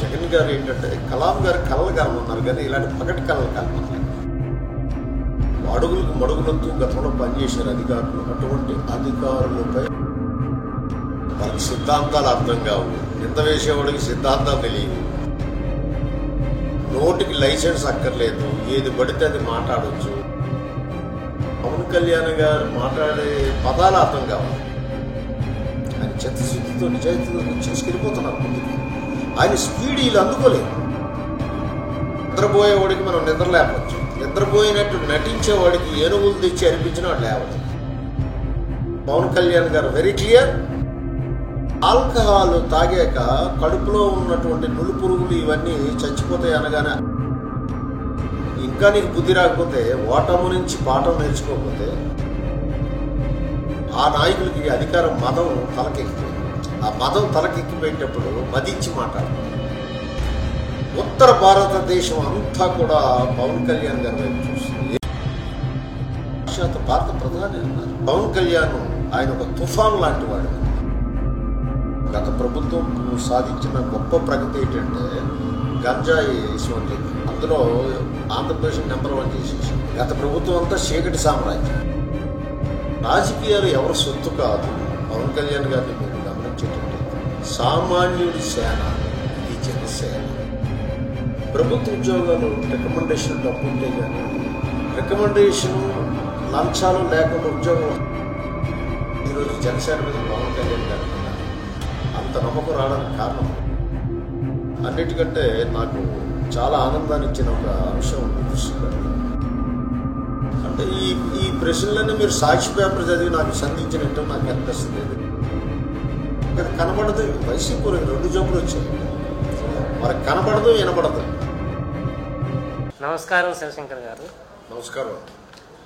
జగన్ గారు ఏంటంటే కలాం గారు కళలు కలమన్నారు కానీ ఇలాంటి పగటి కళలు కలమన్నారు. అడుగులకు మడుగులతో గతంలో పనిచేశారు అధికారులు. అటువంటి అధికారులపై వాళ్ళకి సిద్ధాంతాలు అర్థం కావు. నింద వేసేవాడికి సిద్ధాంతాలు తెలియవు. నోటికి లైసెన్స్ అక్కర్లేదు, ఏది పడితే అది మాట్లాడవచ్చు. పవన్ కళ్యాణ్ గారు మాట్లాడే పదాలు అర్థం కావాలి. ఆయన చిత్తశుద్ధితో నిజాయితీతో చేసుకెళ్ళిపోతున్నారు ముందుకు. ఆయన స్పీడ్ వీళ్ళు అందుకోలేదు. నిద్రపోయేవాడికి మనం నిద్ర లేపచ్చు, నిద్రపోయినట్టు నటించేవాడికి ఏనుగులు తెచ్చి అనిపించిన వాడు లేవదు. పవన్ కళ్యాణ్ గారు వెరీ క్లియర్. ఆల్కహాల్ తాగాక కడుపులో ఉన్నటువంటి నులు పురుగులు ఇవన్నీ చచ్చిపోతాయి అనగానే, ఇంకా నీకు బుద్ధి రాకపోతే ఓటము నుంచి పాఠం నేర్చుకోకపోతే ఆ నాయకులకి అధికారం మదం తలకెక్కిపోయింది. ఆ మదం తలకెక్కిపోయేటప్పుడు మదించి మాట్లాడుతుంది. ఉత్తర భారతదేశం అంతా కూడా పవన్ కళ్యాణ్ గారి వైపు చూస్తుంది. భారత ప్రధాని అన్నారు పవన్ కళ్యాణ్. ఆయన ఒక తుఫాన్ లాంటి వాడు. గత ప్రభుత్వం సాధించిన గొప్ప ప్రగతి ఏంటంటే గంజాయి స్మగ్లింగ్. అందులో ఆంధ్రప్రదేశ్ నెంబర్ 1 చేసేసి గత ప్రభుత్వం అంతా చీకటి సామ్రాజ్యం. రాజకీయాలు ఎవరు సొత్తు కాదు. పవన్ కళ్యాణ్ గారిని మీరు గమనించేటట్టు సామాన్యుడి సేన, ఇది జనసేన. ప్రభుత్వ ఉద్యోగాలు రికమెండేషన్ డబ్బు ఉంటే కానీ రికమెండేషన్ లంచాలు లేకుండా ఉద్యోగం. ఈరోజు జనసేన మీద పవన్ కళ్యాణ్ గారు అంత నమ్మకం రావడానికి కారణం అన్నిటికంటే నాకు చాలా ఆనందాన్ని ఇచ్చిన ఒక అంశం దృష్టిలో అంటే ఈ ప్రశ్నలన్నీ మీరు సాక్షి పేపర్ చదివి నాకు సంధించినట్టు నాకు అనిపిస్తుంది. అది కనబడదు. వైసీపీ 2 జబ్బులు వచ్చాయి. మనకు కనబడదు, వినపడదు. నమస్కారం శివశంకర్ గారు. నమస్కారం.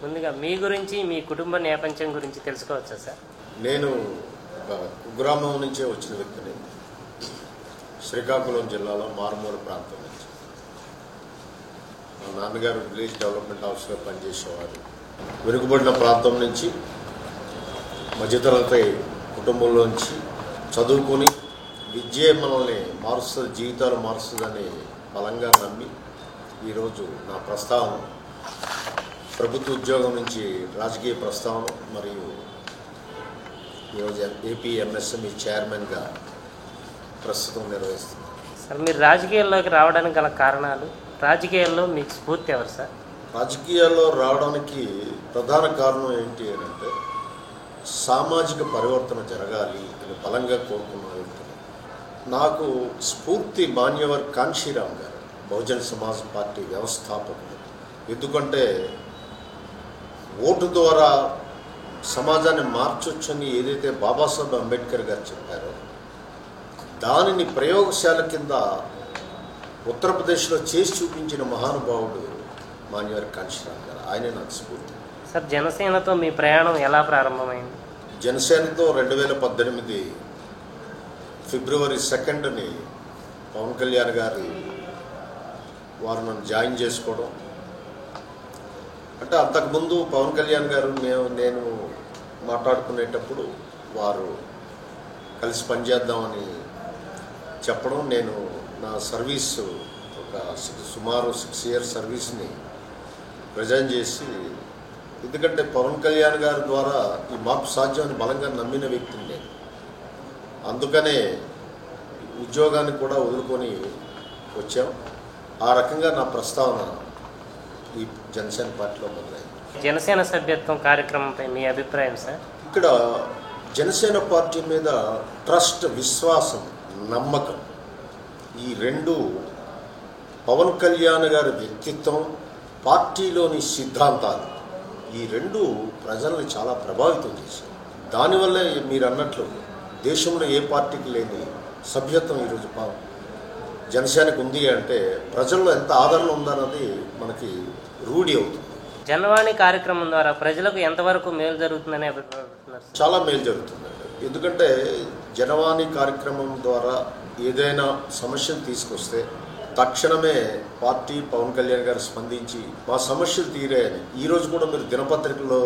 ముందుగా మీ గురించి, మీ కుటుంబ నేపథ్యం గురించి తెలుసుకోవచ్చా సార్? నేను కుగ్రామం నుంచే వచ్చిన వ్యక్తిని. శ్రీకాకుళం జిల్లాలో మారుమూల ప్రాంతం నుంచి. మా నాన్నగారు విలేజ్ డెవలప్మెంట్ ఆఫీస్గా పనిచేసేవారు. వెనుకబడిన ప్రాంతం నుంచి మధ్యతరగతి కుటుంబంలోంచి చదువుకొని విద్య మనల్ని మారుస్తుంది, జీవితాలు మారుస్తుందని బలంగా నమ్మి ఈరోజు నా ప్రస్తావన ప్రభుత్వ ఉద్యోగం నుంచి రాజకీయ ప్రస్తావన మరియు ఈరోజు ఏపీ ఎంఎస్ఎంఈ చైర్మన్గా ప్రస్తుతం నిర్వహిస్తున్నాను. సార్, మీరు రాజకీయాల్లోకి రావడానికి గల కారణాలు, రాజకీయాల్లో మీకు స్ఫూర్తి ఎవరు సార్? రాజకీయాల్లో రావడానికి ప్రధాన కారణం ఏంటి అంటే సామాజిక పరివర్తన జరగాలి అని బలంగా కోరుకున్న వ్యక్తులు. నాకు స్ఫూర్తి మాన్యవర్ కాన్షీరామ్ గారు, బహుజన్ సమాజ్ పార్టీ వ్యవస్థాపకులు. ఎందుకంటే ఓటు ద్వారా సమాజాన్ని మార్చొచ్చని ఏదైతే బాబాసాహెబ్ అంబేద్కర్ గారు చెప్పారో దానిని ప్రయోగశాల కింద ఉత్తరప్రదేశ్లో చేసి చూపించిన మహానుభావుడు మాన్యవర్ కాన్షీరామ్ గారు. ఆయనే నాకు స్ఫూర్తి. సార్, జనసేనతో మీ ప్రయాణం ఎలా ప్రారంభమైంది? జనసేనతో 2018 ఫిబ్రవరి 2ని పవన్ కళ్యాణ్ గారు వారు నన్ను జాయిన్ చేసుకోవడం. అంటే అంతకుముందు పవన్ కళ్యాణ్ గారు నేను మాట్లాడుకునేటప్పుడు వారు కలిసి పనిచేద్దామని చెప్పడం, నేను నా సర్వీసు ఒక సుమారు 6 years సర్వీస్ని రిజైన్ చేసి, ఎందుకంటే పవన్ కళ్యాణ్ గారి ద్వారా ఈ మార్పు సాధ్యమని బలంగా నమ్మిన వ్యక్తిని నేను. అందుకనే ఉద్యోగాన్ని కూడా వదులుకొని వచ్చాం. ఆ రకంగా నా ప్రస్తావన ఈ జనసేన పార్టీలో మొదలైంది. జనసేన సభ్యత్వం కార్యక్రమంపై మీ అభిప్రాయం సార్? ఇక్కడ జనసేన పార్టీ మీద ట్రస్ట్, విశ్వాసం, నమ్మకం, ఈ రెండు పవన్ కళ్యాణ్ గారి వ్యక్తిత్వం, పార్టీలోని సిద్ధాంతాలు, ఈ రెండు ప్రజల్ని చాలా ప్రభావితం చేశాయి. దానివల్లే మీరు అన్నట్లు దేశంలో ఏ పార్టీకి లేని సభ్యత్వం ఈరోజు జనసేనకు ఉంది. అంటే ప్రజల్లో ఎంత ఆదరణ ఉందన్నది మనకి రూఢి అవుతుంది. జనవాణి కార్యక్రమం ద్వారా ప్రజలకు ఎంతవరకు మేలు జరుగుతుందని అభిప్రాయపడుతున్నారు? చాలా మేలు జరుగుతుందండి. ఎందుకంటే జనవాణి కార్యక్రమం ద్వారా ఏదైనా సమస్యలు తీసుకొస్తే తక్షణమే పార్టీ, పవన్ కళ్యాణ్ గారు స్పందించి మా సమస్యలు తీరాయని ఈరోజు కూడా మీరు దినపత్రికల్లో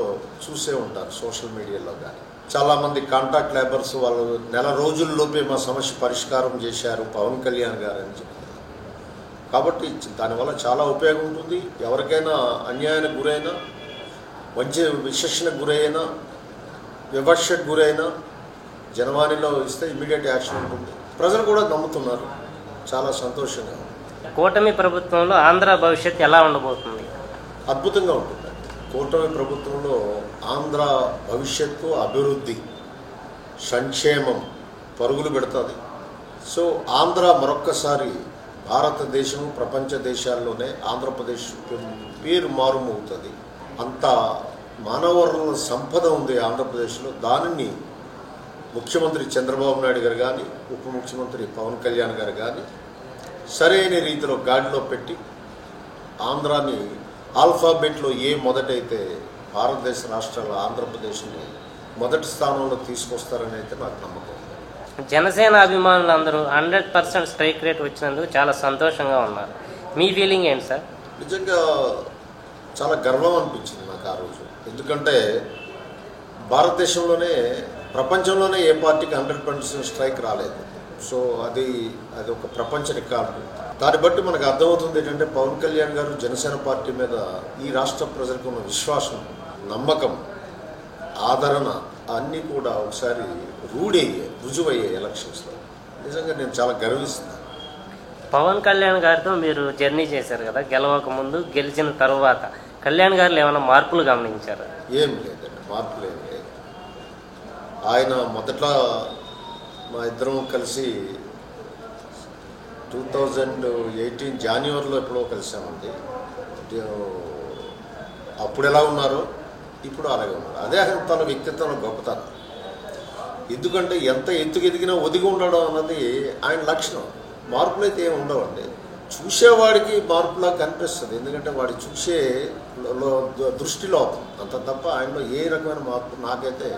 చూసే ఉంటారు, సోషల్ మీడియాలో కానీ. చాలామంది కాంట్రాక్ట్ లేబర్స్ వాళ్ళు నెల రోజుల్లోపే మా సమస్య పరిష్కారం చేశారు పవన్ కళ్యాణ్ గారు అని చెప్పారు. కాబట్టి దానివల్ల చాలా ఉపయోగం ఉంటుంది. ఎవరికైనా అన్యాయానికి గురైనా, విశేషణకు గురైనా, వివక్షకు గురైనా జనవాణిలో ఇస్తే ఇమ్మీడియట్ యాక్షన్ ఉంటుంది. ప్రజలు కూడా నమ్ముతున్నారు. చాలా సంతోషంగా ఉంది. కూటమి ప్రభుత్వంలో ఆంధ్ర భవిష్యత్తు ఎలా ఉండబోతుంది? అద్భుతంగా ఉంటుంది. కూటమి ప్రభుత్వంలో ఆంధ్ర భవిష్యత్తు, అభివృద్ధి, సంక్షేమం పరుగులు పెడుతుంది. సో ఆంధ్ర మరొక్కసారి భారతదేశం, ప్రపంచ దేశాల్లోనే ఆంధ్రప్రదేశ్ పేరు మారుమవుతుంది. అంత మానవ వనరుల సంపద ఉంది ఆంధ్రప్రదేశ్లో. దానిని ముఖ్యమంత్రి చంద్రబాబు నాయుడు గారు కానీ, ఉప ముఖ్యమంత్రి పవన్ కళ్యాణ్ గారు కానీ సరైన రీతిలో గాడిలో పెట్టి ఆంధ్రాని ఆల్ఫాబెట్లో మొదటైతే భారతదేశ రాష్ట్రాలు ఆంధ్రప్రదేశ్ని మొదటి స్థానంలో తీసుకొస్తారని అయితే నాకు నమ్మకం. జనసేన అభిమానులందరూ 100% స్ట్రైక్ రేట్ వచ్చినందుకు చాలా సంతోషంగా ఉన్నారు. మీ ఫీలింగ్ ఏంటి సార్? నిజంగా చాలా గర్వం అనిపించింది నాకు ఆ రోజు. ఎందుకంటే భారతదేశంలోనే, ప్రపంచంలోనే ఏ పార్టీకి 100% స్ట్రైక్ రాలేదు. సో అది ఒక ప్రపంచ రికార్డు. దాన్ని బట్టి మనకు అర్థమవుతుంది ఏంటంటే పవన్ కళ్యాణ్ గారు జనసేన పార్టీ మీద ఈ రాష్ట్ర ప్రజలకు ఉన్న విశ్వాసం, నమ్మకం, ఆదరణ అన్నీ కూడా ఒకసారి రుజువయ్యాయి ఎలక్షన్స్లో. నిజంగా నేను చాలా గర్విస్తున్నాను. పవన్ కళ్యాణ్ గారితో మీరు జర్నీ చేశారు కదా, గెలవక ముందు, గెలిచిన తర్వాత కళ్యాణ్ గారిలో ఏమైనా మార్పులు గమనించారా? ఏం లేదండి, మార్పులు ఏం లేదు. ఆయన మొదట్లో మా ఇద్దరం కలిసి 2018 జనవరిలో ఎప్పుడో కలిసామండి. అప్పుడు ఎలా ఉన్నారో ఇప్పుడు అలాగే ఉన్నారు. అదే తన వ్యక్తిత్వం గొప్పతనం. ఎందుకంటే ఎంత ఎత్తుకెదిగినా ఒదిగి ఉండడం అన్నది ఆయన లక్షణం. మార్పులు అయితే ఏమి ఉండవండి. చూసేవాడికి మార్పులా కనిపిస్తుంది. ఎందుకంటే వాడి చూసే దృష్టిలో అంత తప్ప ఆయనలో ఏ రకమైన మార్పు నాకైతే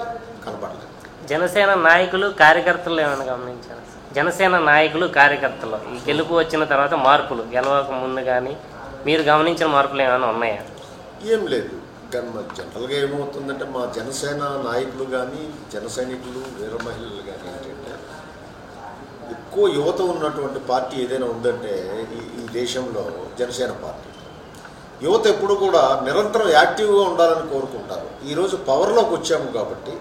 కనపడలేదు. జనసేన నాయకులు, కార్యకర్తలు ఏమైనా గమనించారు? జనసేన నాయకులు, కార్యకర్తలు ఈ గెలుపు వచ్చిన తర్వాత మార్పులు, గెలవక ముందు కానీ మీరు గమనించిన మార్పులు ఏమైనా ఉన్నాయా? ఏం లేదు. జనరల్గా ఏమవుతుందంటే మా జనసేన నాయకులు కానీ, జన సైనికులు, వీర మహిళలు కానీ ఏంటంటే ఎక్కువ యువత ఉన్నటువంటి పార్టీ ఏదైనా ఉందంటే ఈ దేశంలో జనసేన పార్టీ. యువత ఎప్పుడు కూడా నిరంతరం యాక్టివ్గా ఉండాలని కోరుకుంటారు. ఈరోజు పవర్లోకి వచ్చాము కాబట్టి,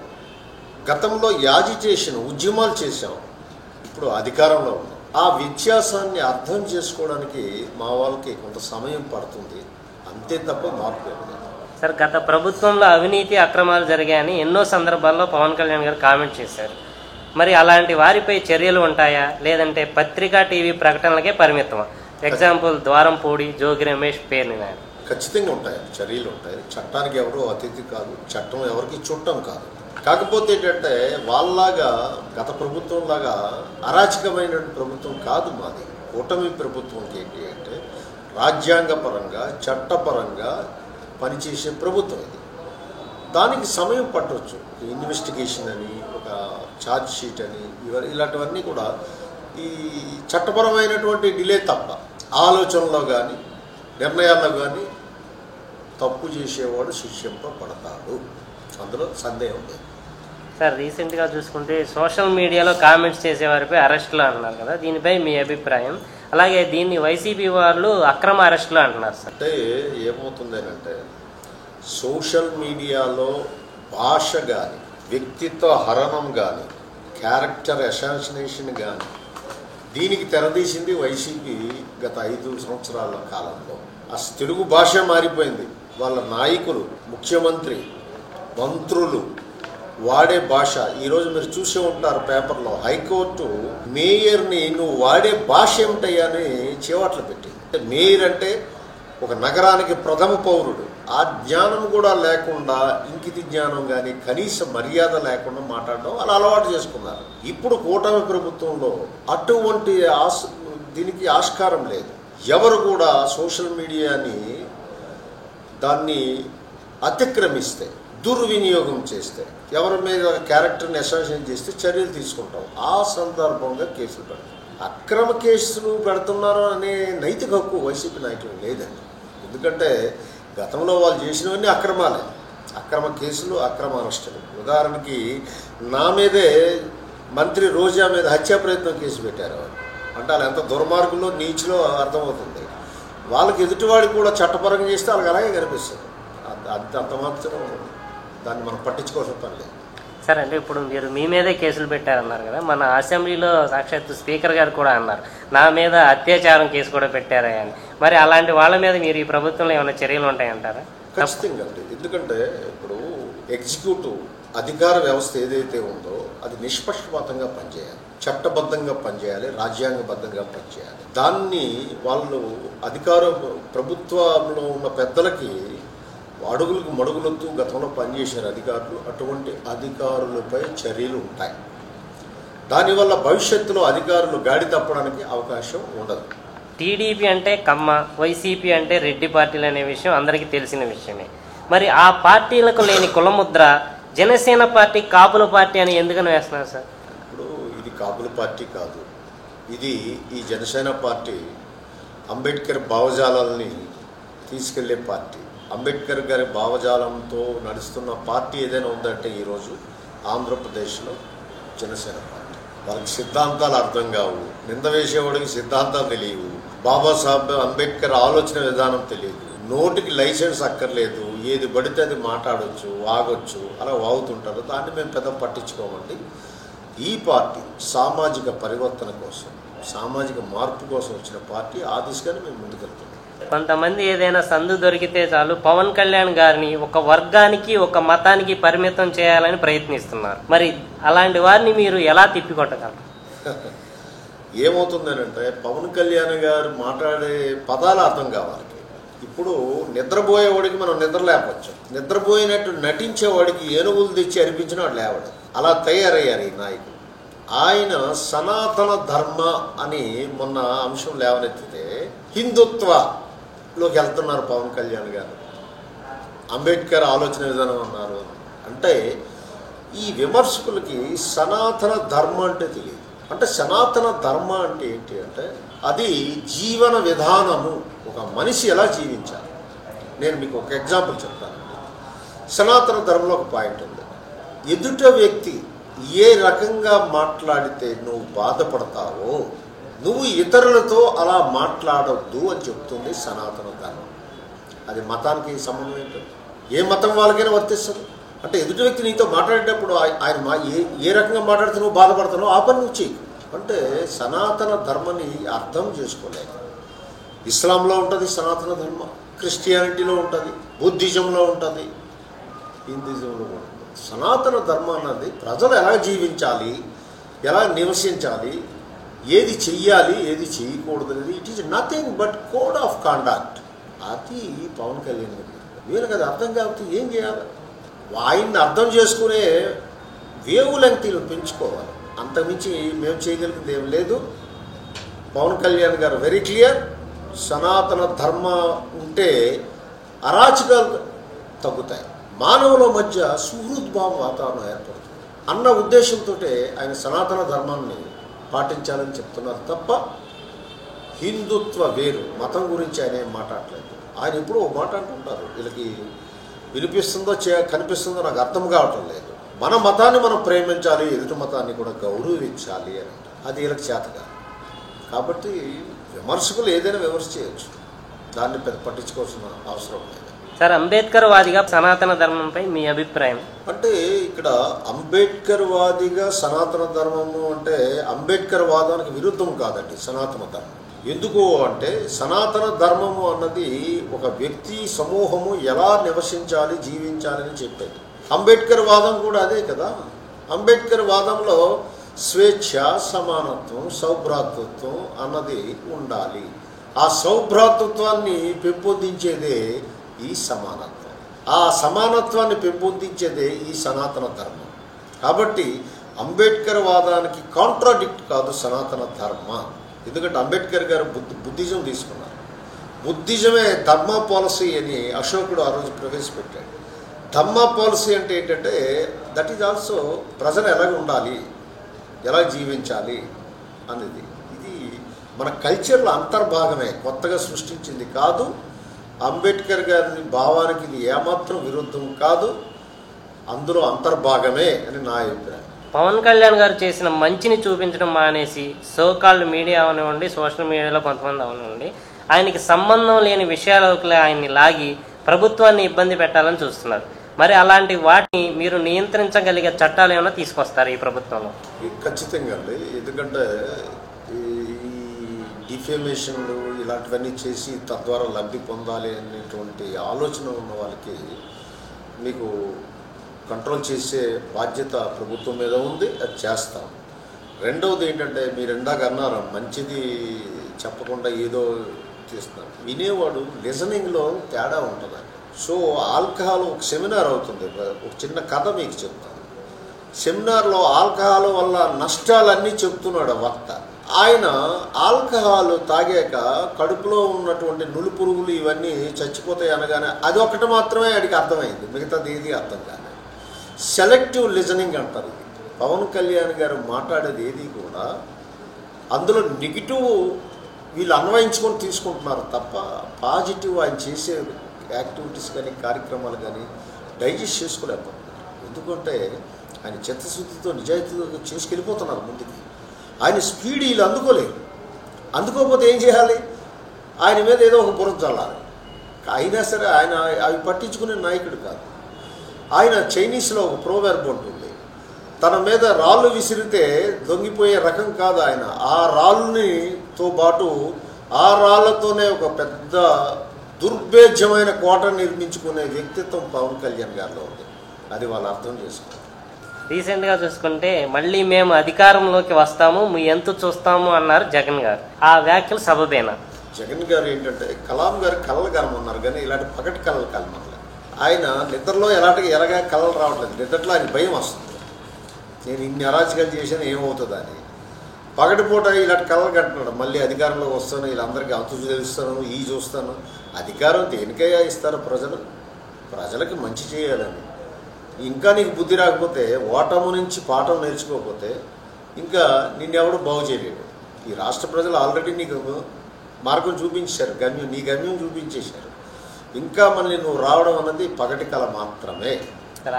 గతంలో యాజిటేషన్ ఉద్యమాలు చేశాం, ఇప్పుడు అధికారంలో ఉన్నాం. ఆ వ్యత్యాసాన్ని అర్థం చేసుకోవడానికి మా వాళ్ళకి కొంత సమయం పడుతుంది, అంతే తప్ప మార్పు లేదు. సార్, గత ప్రభుత్వంలో అవినీతి, అక్రమాలు జరిగాయని ఎన్నో సందర్భాల్లో పవన్ కళ్యాణ్ గారు కామెంట్ చేశారు. మరి అలాంటి వారిపై చర్యలు ఉంటాయా, లేదంటే పత్రికా, టీవీ ప్రకటనలకే పరిమితమా? ఎగ్జాంపుల్ ద్వారంపూడి, జోగి రమేష్ పేరుని. ఖచ్చితంగా ఉంటాయి, చర్యలు ఉంటాయి. చట్టానికి ఎవరు అతిథి కాదు, చట్టం ఎవరికి చుట్టం కాదు. కాకపోతే ఏంటంటే వాళ్ళలాగా గత ప్రభుత్వం లాగా అరాచకమైన ప్రభుత్వం కాదు మాది. కూటమి ప్రభుత్వంకి ఏంటి అంటే రాజ్యాంగపరంగా, చట్టపరంగా పనిచేసే ప్రభుత్వం ఇది. దానికి సమయం పట్టవచ్చు. ఇన్వెస్టిగేషన్ అని, ఒక ఛార్జ్ షీట్ అని, ఇలాంటివన్నీ కూడా ఈ చట్టపరమైనటువంటి డిలే తప్ప ఆలోచనలో కానీ, నిర్ణయాల్లో కానీ తప్పు చేసేవాడు శిక్షింపబడతాడు, అందులో సందేహం లేదు. సార్, రీసెంట్గా చూసుకుంటే సోషల్ మీడియాలో కామెంట్స్ చేసేవారిపై అరెస్టులు అంటున్నారు కదా, దీనిపై మీ అభిప్రాయం? అలాగే దీన్ని వైసీపీ వాళ్ళు అక్రమ అరెస్టులు అంటున్నారు సార్. అంటే ఏమవుతుంది అంటే సోషల్ మీడియాలో భాష కానీ, వ్యక్తిత్వ హరణం కానీ, క్యారెక్టర్ అసాసినేషన్ కానీ దీనికి తెరదీసింది వైసీపీ గత 5 సంవత్సరాల కాలంలో. అసలు తెలుగు భాష మారిపోయింది. వాళ్ళ నాయకులు, ముఖ్యమంత్రి, మంత్రులు వాడే భాష. ఈరోజు మీరు చూసే ఉంటారు పేపర్లో, హైకోర్టు మేయర్ని నువ్వు వాడే భాష ఏమిటయ్యా అని చేవట్లు పెట్టింది. మేయర్ అంటే ఒక నగరానికి ప్రథమ పౌరుడు. ఆ జ్ఞానం కూడా లేకుండా, ఇంకితి జ్ఞానం కానీ, కనీస మర్యాద లేకుండా మాట్లాడడం అలా అలవాటు చేసుకున్నారు. ఇప్పుడు కూటమి ప్రభుత్వంలో అటువంటి దీనికి ఆస్కారం లేదు. ఎవరు కూడా సోషల్ మీడియాని దాన్ని అతిక్రమిస్తే, దుర్వినియోగం చేస్తే, ఎవరి మీద క్యారెక్టర్ని అసాసినేట్ చేస్తే చర్యలు తీసుకుంటాం. ఆ సందర్భంగా కేసులు పెడతాం. అక్రమ కేసులు పెడుతున్నారు అనే నైతిక హక్కు వైసీపీ నాయకులు లేదండి. ఎందుకంటే గతంలో వాళ్ళు చేసినవన్నీ అక్రమాలే. అక్రమ కేసులు, అక్రమ అరెస్టులు. ఉదాహరణకి నా మీదే మంత్రి రోజా మీద హత్యా ప్రయత్నం కేసు పెట్టారు వాళ్ళు. అంటే వాళ్ళు ఎంత దుర్మార్గులో నీచులో అర్థమవుతుంది. వాళ్ళకి ఎదుటివాడికి కూడా చట్టపరంగా చేస్తే వాళ్ళకి అలాగే కనిపిస్తుంది. అంత మాత్రం దాన్ని మనం పట్టించుకోవాల్సిన పని లేదు. సరే అంటే ఇప్పుడు మీరు మీ మీదే కేసులు పెట్టారన్నారు కదా, మన అసెంబ్లీలో సాక్షాత్తు స్పీకర్ గారు కూడా అన్నారు నా మీద అత్యాచారం కేసు కూడా పెట్టారా అని. మరి అలాంటి వాళ్ళ మీద మీరు ఈ ప్రభుత్వంలో ఏమైనా చర్యలు ఉంటాయంటారా? ఖచ్చితంగా అండి. ఎందుకంటే ఇప్పుడు ఎగ్జిక్యూటివ్ అధికార వ్యవస్థ ఏదైతే ఉందో అది నిష్పక్షపాతంగా పనిచేయాలి, చట్టబద్ధంగా పనిచేయాలి, రాజ్యాంగబద్ధంగా పనిచేయాలి. దాన్ని వాళ్ళు ప్రభుత్వంలో ఉన్న పెద్దలకి అడుగులకు మడుగులొత్తు గతంలో పనిచేసిన అధికారులు, అటువంటి అధికారులపై చర్యలు ఉంటాయి. దానివల్ల భవిష్యత్తులో అధికారులు గాడి తప్పడానికి అవకాశం ఉండదు. టీడీపీ అంటే కమ్మ, వైసీపీ అంటే రెడ్డి పార్టీలు అనే విషయం అందరికీ తెలిసిన విషయమే. మరి ఆ పార్టీలకు లేని కులముద్ర జనసేన పార్టీ కాపుల పార్టీ అని ఎందుకని వేస్తున్నారు సార్? ఇప్పుడు ఇది కాపుల పార్టీ కాదు, ఇది ఈ జనసేన పార్టీ అంబేద్కర్ భావజాలాలని తీసుకెళ్లే పార్టీ. అంబేద్కర్ గారి భావజాలంతో నడుస్తున్న పార్టీ ఏదైనా ఉందంటే ఈరోజు ఆంధ్రప్రదేశ్లో జనసేన పార్టీ. వాళ్ళకి సిద్ధాంతాలు అర్థం కావు, నింద వేసేవాడికి సిద్ధాంతాలు తెలియవు, బాబాసాహెబ్ అంబేద్కర్ ఆలోచన విధానం తెలియదు, నోటికి లైసెన్స్ అక్కర్లేదు, ఏది పడితే అది మాట్లాడవచ్చు, వాగొచ్చు, అలా వాగుతుంటారు. దాన్ని మేము పెద్ద పట్టించుకోమండి. ఈ పార్టీ సామాజిక పరివర్తన కోసం, సామాజిక మార్పు కోసం వచ్చిన పార్టీ. ఆ దిశగానే మేము ముందుకెళ్తున్నాం. కొంతమంది ఏదైనా సందు దొరికితే చాలు పవన్ కళ్యాణ్ గారిని ఒక వర్గానికి, ఒక మతానికి పరిమితం చేయాలని ప్రయత్నిస్తున్నారు. మరి అలాంటి వారిని మీరు ఎలా తిప్పికొట్టగలరు? ఏమవుతుందనంటే పవన్ కళ్యాణ్ గారు మాట్లాడే పదాలు అర్థం కావాలి. ఇప్పుడు నిద్రపోయేవాడికి మనం నిద్ర లేపచ్చు, నిద్రపోయినట్టు నటించేవాడికి ఏనుగులు తెచ్చి అనిపించిన వాడు లేవడు. అలా తయారయ్యారు ఈ నాయకులు. ఆయన సనాతన ధర్మ అని మొన్న అంశం లేవనెత్తితే హిందుత్వలోకి వెళ్తున్నారు పవన్ కళ్యాణ్ గారు. అంబేద్కర్ ఆలోచన విధానం అన్నారు. అంటే ఈ విమర్శకులకి సనాతన ధర్మ అంటే తెలియదు. అంటే సనాతన ధర్మ అంటే ఏంటి అంటే అది జీవన విధానము, ఒక మనిషి ఎలా జీవించాలి. నేను మీకు ఒక ఎగ్జాంపుల్ చెప్తాను. సనాతన ధర్మంలో ఒక పాయింట్ ఉంది. ఎదుట వ్యక్తి ఏ రకంగా మాట్లాడితే నువ్వు బాధపడతావో నువ్వు ఇతరులతో అలా మాట్లాడొద్దు అని చెప్తుంది సనాతన ధర్మం. అది మతానికి సంబంధం ఏంటో ఏ మతం వాళ్ళకైనా వర్తిస్తుంది. అంటే ఎదుటి వ్యక్తి నీతో మాట్లాడేటప్పుడు ఆయన ఏ రకంగా మాట్లాడితే నువ్వు బాధపడతానో ఆ పని నువ్వు చెయ్యి. అంటే సనాతన ధర్మని అర్థం చేసుకోలేదు. ఇస్లాంలో ఉంటుంది సనాతన ధర్మం, క్రిస్టియానిటీలో ఉంటుంది, బుద్ధిజంలో ఉంటుంది, హిందూజంలో ఉంటుంది. సనాతన ధర్మం అన్నది ప్రజలు ఎలా జీవించాలి, ఎలా నివసించాలి, ఏది చెయ్యాలి, ఏది చేయకూడదు అనేది it is nothing but code of conduct. అది పవన్ కళ్యాణ్ గారు. వీళ్ళకి అది అర్థం కాకపోతే ఏం చేయాలి? ఆయన్ని అర్థం చేసుకునే వేవ్ లెంగ్తీలు పెంచుకోవాలి. అంతకుమించి మేము చేయగలిగింది ఏం లేదు. పవన్ కళ్యాణ్ గారు వెరీ క్లియర్. సనాతన ధర్మ ఉంటే అరాచకాలు తగ్గుతాయి, మానవుల మధ్య సుహృద్భావ వాతావరణం ఏర్పడుతుంది అన్న ఉద్దేశంతో ఆయన సనాతన ధర్మాన్ని పాటించాలని చెప్తున్నారు తప్ప హిందుత్వ వేరు, మతం గురించి ఆయన ఏం మాట్లాడలేదు. ఆయన ఎప్పుడూ ఒక మాట అంటుంటారు, వీళ్ళకి వినిపిస్తుందో కనిపిస్తుందో నాకు అర్థం కావటం లేదు. మన మతాన్ని మనం ప్రేమించాలి, ఎదుటి మతాన్ని కూడా గౌరవించాలి అని. అది వీళ్ళకి చేత కాదు. కాబట్టి విమర్శకులు ఏదైనా విమర్శ చేయొచ్చు, దాన్ని పెద్ద పట్టించుకోవాల్సిన అవసరం లేదు. సార్, అంబేద్కర్ వాదిగా సనాతన ధర్మంపై మీ అభిప్రాయం? అంటే ఇక్కడ అంబేద్కర్ వాదిగా సనాతన ధర్మము అంటే అంబేద్కర్ వాదానికి విరుద్ధం కాదండి సనాతన ధర్మం. ఎందుకు అంటే సనాతన ధర్మము అన్నది ఒక వ్యక్తి సమూహము ఎలా నివసించాలి, జీవించాలని చెప్పేది. అంబేద్కర్ వాదం కూడా అదే కదా. అంబేద్కర్ వాదంలో స్వేచ్ఛ, సమానత్వం, సౌభ్రాతృత్వం అన్నది ఉండాలి. ఆ సౌభ్రాతృత్వాన్ని పెంపొందించేదే ఈ సమానత్వం. ఆ సమానత్వాన్ని పెంపొందించేదే ఈ సనాతన ధర్మం. కాబట్టి అంబేద్కర్ వాదానికి కాంట్రాడిక్ట్ కాదు సనాతన ధర్మ. ఎందుకంటే అంబేద్కర్ గారు బుద్ధిజం తీసుకున్నారు. బుద్ధిజమే ధర్మ పాలసీ అని అశోకుడు ఆ రోజు ప్రవేశపెట్టాడు. ధర్మ పాలసీ అంటే ఏంటంటే దట్ ఈజ్ ఆల్సో ప్రజలు ఎలాగ ఉండాలి, ఎలా జీవించాలి అనేది. ఇది మన కల్చర్లో అంతర్భాగమే, కొత్తగా సృష్టించింది కాదు. అంబేద్కర్ గారి భావానికి ఇది ఏమాత్రం విరుద్ధం కాదు, అందులో అంతర్భాగమే అని నా అభిప్రాయం. పవన్ కళ్యాణ్ గారు చేసిన మంచిని చూపించడం మానేసి సోకాల్డ్ మీడియా అవనివ్వండి, సోషల్ మీడియాలో కొంతమంది అవనివ్వండి, ఆయనకి సంబంధం లేని విషయాలకు ఆయన్ని లాగి ప్రభుత్వాన్ని ఇబ్బంది పెట్టాలని చూస్తున్నారు. మరి అలాంటి వాటిని మీరు నియంత్రించగలిగే చట్టాలు ఏమైనా తీసుకొస్తారు ఈ ప్రభుత్వంలో? ఖచ్చితంగా అండి. ఎందుకంటే ఈ డిఫేమేషన్లు ఇలాంటివన్నీ చేసి తద్వారా లబ్ధి పొందాలి అనేటువంటి ఆలోచన ఉన్న వాళ్ళకి మీకు కంట్రోల్ చేసే బాధ్యత ప్రభుత్వం మీద ఉంది, అది చేస్తాం. రెండవది ఏంటంటే, మీరు ఇందాక అన్నారు మంచిది చెప్పకుండా ఏదో తీస్తున్నారు. వినేవాడు లిజనింగ్లో తేడా ఉంటుందండి. సో ఆల్కహాల్ ఒక సెమినార్ అవుతుంది. ఒక చిన్న కథ మీకు చెప్తాను. సెమినార్లో ఆల్కహాల్ వల్ల నష్టాలన్నీ చెప్తున్నాడు వక్త. ఆయన ఆల్కహాల్ తాగాక కడుపులో ఉన్నటువంటి నులుపురుగులు ఇవన్నీ చచ్చిపోతాయి అనగానే అది ఒకటి మాత్రమే ఆడికి అర్థమైంది, మిగతాది ఏది అర్థం కాదు. సెలెక్టివ్ లిజనింగ్ అంటారు. పవన్ కళ్యాణ్ గారు మాట్లాడేది ఏది కూడా అందులో నెగిటివ్ వీళ్ళు అన్వయించుకొని తీసుకుంటున్నారు తప్ప పాజిటివ్ ఆయన చేసే యాక్టివిటీస్ కానీ కార్యక్రమాలు కానీ డైజెస్ట్ చేసుకోలేకపోతున్నారు. ఎందుకంటే ఆయన చిత్తశుద్ధితో నిజాయితీతో చేసుకెళ్ళిపోతున్నారు ముందుకి. ఆయన స్పీడ్ వీళ్ళు అందుకోలేరు. అందుకోకపోతే ఏం చేయాలి? ఆయన మీద ఏదో ఒక బురద చల్లాలి. అయినా సరే ఆయన అవి పట్టించుకునే నాయకుడు కాదు. ఆయన చైనీస్లో ఒక ప్రోవర్బ్ ఉంటుంది, తన మీద రాళ్ళు విసిరితే దొంగిపోయే రకం కాదు ఆయన. ఆ రాళ్ళునితో పాటు ఆ రాళ్లతోనే ఒక పెద్ద దుర్భేద్యమైన కోట నిర్మించుకునే వ్యక్తిత్వం పవన్ కళ్యాణ్ గారిలో ఉంది. అది వాళ్ళు అర్థం చేసుకోవాలి. రీసెంట్గా చూసుకుంటే మళ్ళీ మేము అధికారంలోకి వస్తాము, మీ ఎంత చూస్తాము అన్నారు జగన్ గారు. ఆ వ్యాఖ్యలు సబబేనా? జగన్ గారు ఏంటంటే కలాం గారు కళలు కలమన్నారు, కానీ ఇలాంటి పగటి కళలు కలమన్నారు. ఆయన నిద్రలో ఎలాగా కళలు రావట్లేదు. నిద్రలో ఆయన భయం వస్తుంది, నేను ఇన్ని అరాచకాలు చేశాను ఏమవుతుందా అని. పగటిపూట ఇలాంటి కళలు కంటున్నాడు, మళ్ళీ అధికారంలోకి వస్తాను, వీళ్ళందరికీ అంతు తెలుస్తాను, ఈ చూస్తాను. అధికారం దేనికైనా ఇస్తారు ప్రజలు? ప్రజలకి మంచి చేయాలని. ఇంకా నీకు బుద్ధి రాకపోతే, ఓటము నుంచి పాఠం నేర్చుకోకపోతే ఇంకా నిన్నెవడు బాగు చేయలేడు. ఈ రాష్ట్ర ప్రజలు ఆల్రెడీ నీకు మార్గం చూపించారు, నీ గమ్యం చూపించేశారు. ఇంకా మళ్ళీ నువ్వు రావడం అన్నది పగటి కళ మాత్రమే.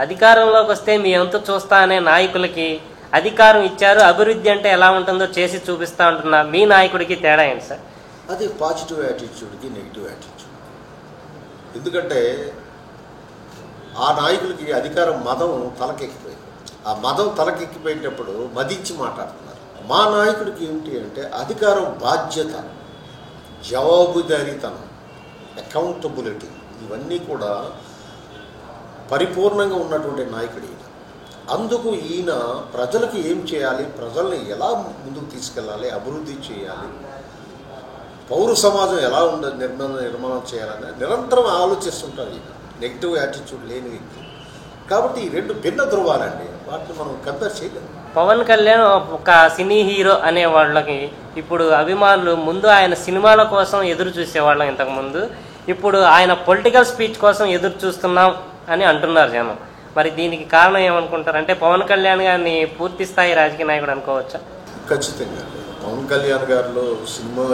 అధికారంలోకి వస్తే మీ అంత చూస్తా అనే నాయకులకి అధికారం ఇచ్చారు, అభివృద్ధి అంటే ఎలా ఉంటుందో చేసి చూపిస్తా ఉంటున్నా మీ నాయకుడికి తేడా ఏంటి సార్? అది పాజిటివ్ యాటిట్యూడ్కి నెగిటివ్ యాటిట్యూడ్. ఎందుకంటే ఆ నాయకులకి అధికారం మదం తలకెక్కిపోయింది. ఆ మదం తలకెక్కిపోయేటప్పుడు మదించి మాట్లాడుతున్నారు. మా నాయకుడికి ఏమిటి అంటే అధికారం బాధ్యత, జవాబుదారీతనం, అకౌంటబిలిటీ, ఇవన్నీ కూడా పరిపూర్ణంగా ఉన్నటువంటి నాయకుడు ఈయన. అందుకు ఈయన ప్రజలకు ఏం చేయాలి, ప్రజల్ని ఎలా ముందుకు తీసుకెళ్ళాలి, అభివృద్ధి చేయాలి, పౌర సమాజం ఎలా నిర్మాణం చేయాలని నిరంతరం ఆలోచిస్తుంటారు ఈయన. నెగిటివ్ యాటిట్యూడ్ లేని వ్యక్తి. కాబట్టి ఈ రెండు భిన్న ధృవాలండి, వాటిని మనం కంపేర్ చేయలేము. పవన్ కళ్యాణ్ ఒక సినీ హీరో అనే వాళ్ళకి ఇప్పుడు అభిమానులు ముందు ఆయన సినిమాల కోసం ఎదురు చూసేవాళ్ళం ఇంతకుముందు, ఇప్పుడు ఆయన పొలిటికల్ స్పీచ్ కోసం ఎదురు చూస్తున్నాం అని అంటున్నారు జనం. మరి దీనికి కారణం ఏమనుకుంటారు? అంటే పవన్ కళ్యాణ్ గారిని పూర్తి స్థాయి రాజకీయ నాయకుడు అనుకోవచ్చా? ఖచ్చితంగా పవన్ కళ్యాణ్ గారిలో సినిమా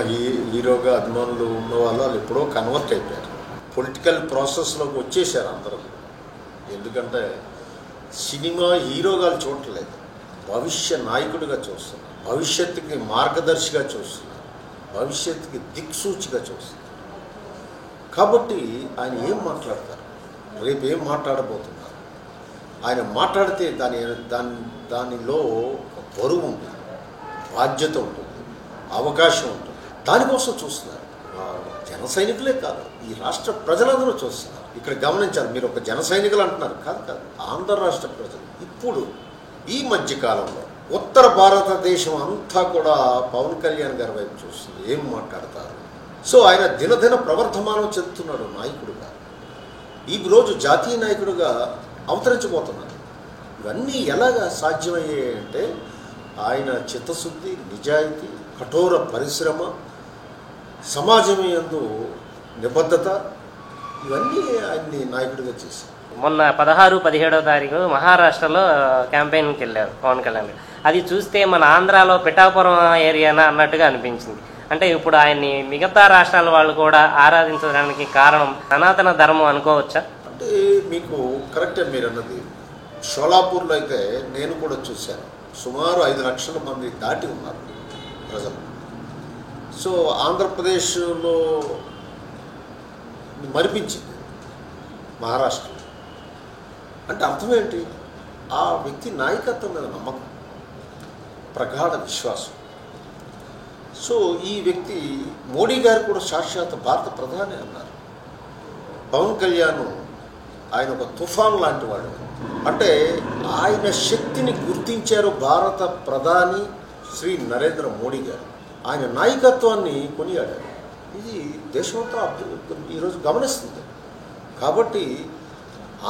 హీరోగా అభిమానులు ఉన్న వాళ్ళు ఎప్పుడో కన్వర్ట్ అయిపోయారు, పొలిటికల్ ప్రాసెస్లోకి వచ్చేసారు అందరూ. ఎందుకంటే సినిమా హీరోగా చూడలేదు, భవిష్య నాయకుడిగా చూస్తున్నారు, భవిష్యత్తుకి మార్గదర్శిగా చూస్తున్నారు, భవిష్యత్తుకి దిక్సూచిగా చూస్తున్నారు. కాబట్టి ఆయన ఏం మాట్లాడతారు, రేపు ఏం మాట్లాడబోతున్నారు, ఆయన మాట్లాడితే దానిలో బరువు ఉంటుంది, బాధ్యత ఉంటుంది, అవకాశం ఉంటుంది. దానికోసం చూస్తున్నారు. జన సైనికులే కాదు, ఈ రాష్ట్ర ప్రజలందరూ చూస్తున్నారు. ఇక్కడ గమనించాలి, మీరు ఒక జన సైనికులు అంటున్నారు, కాదు, ఆంధ్ర రాష్ట్ర ప్రజలు ఇప్పుడు ఈ మధ్యకాలంలో ఉత్తర భారతదేశం అంతా కూడా పవన్ కళ్యాణ్ గారి వైపు చూస్తుంది, ఏం మాట్లాడతారు. సో ఆయన దినదిన ప్రవర్ధమానం చెందుతున్నాడు నాయకుడుగా, ఈ రోజు జాతీయ నాయకుడిగా అవతరించబోతున్నారు. ఇవన్నీ ఎలాగా సాధ్యమయ్యాయంటే ఆయన చిత్తశుద్ధి, నిజాయితీ, కఠోర పరిశ్రమ, సమాజం యందు నిబద్ధత, ఇవన్నీ ఆయన్ని నాయకుడిగా చేశారు. మొన్న 16-17 తారీఖు మహారాష్ట్రలో క్యాంపెయిన్కి వెళ్ళారు పవన్ కళ్యాణ్. అది చూస్తే మన ఆంధ్రాలో పిఠాపురం ఏరియానా అన్నట్టుగా అనిపించింది. అంటే ఇప్పుడు ఆయన్ని మిగతా రాష్ట్రాల వాళ్ళు కూడా ఆరాధించడానికి కారణం సనాతన ధర్మం అనుకోవచ్చా? అంటే మీకు కరెక్టే మీరు అన్నది. షోలాపూర్లో అయితే నేను కూడా చూశాను, సుమారు 5 లక్షల మంది దాటి ఉన్నారు ప్రజలు. సో ఆంధ్రప్రదేశ్లో మరిపించింది మహారాష్ట్ర. అంటే అర్థం ఏంటి? ఆ వ్యక్తి నాయకత్వం మీద నమ్మకం, ప్రగాఢ విశ్వాసం. సో ఈ వ్యక్తి మోడీ గారు కూడా సాక్షాత్ భారత ప్రధాని అన్నారు. పవన్ కళ్యాణ్ ఆయన ఒక తుఫాన్ లాంటి వాడు. అంటే ఆయన శక్తిని గుర్తించారు భారత ప్రధాని శ్రీ నరేంద్ర మోడీ గారు. ఆయన నాయకత్వాన్ని కొనియాడారు. ఇది దేశమంతా ఈరోజు గమనిస్తుంది. కాబట్టి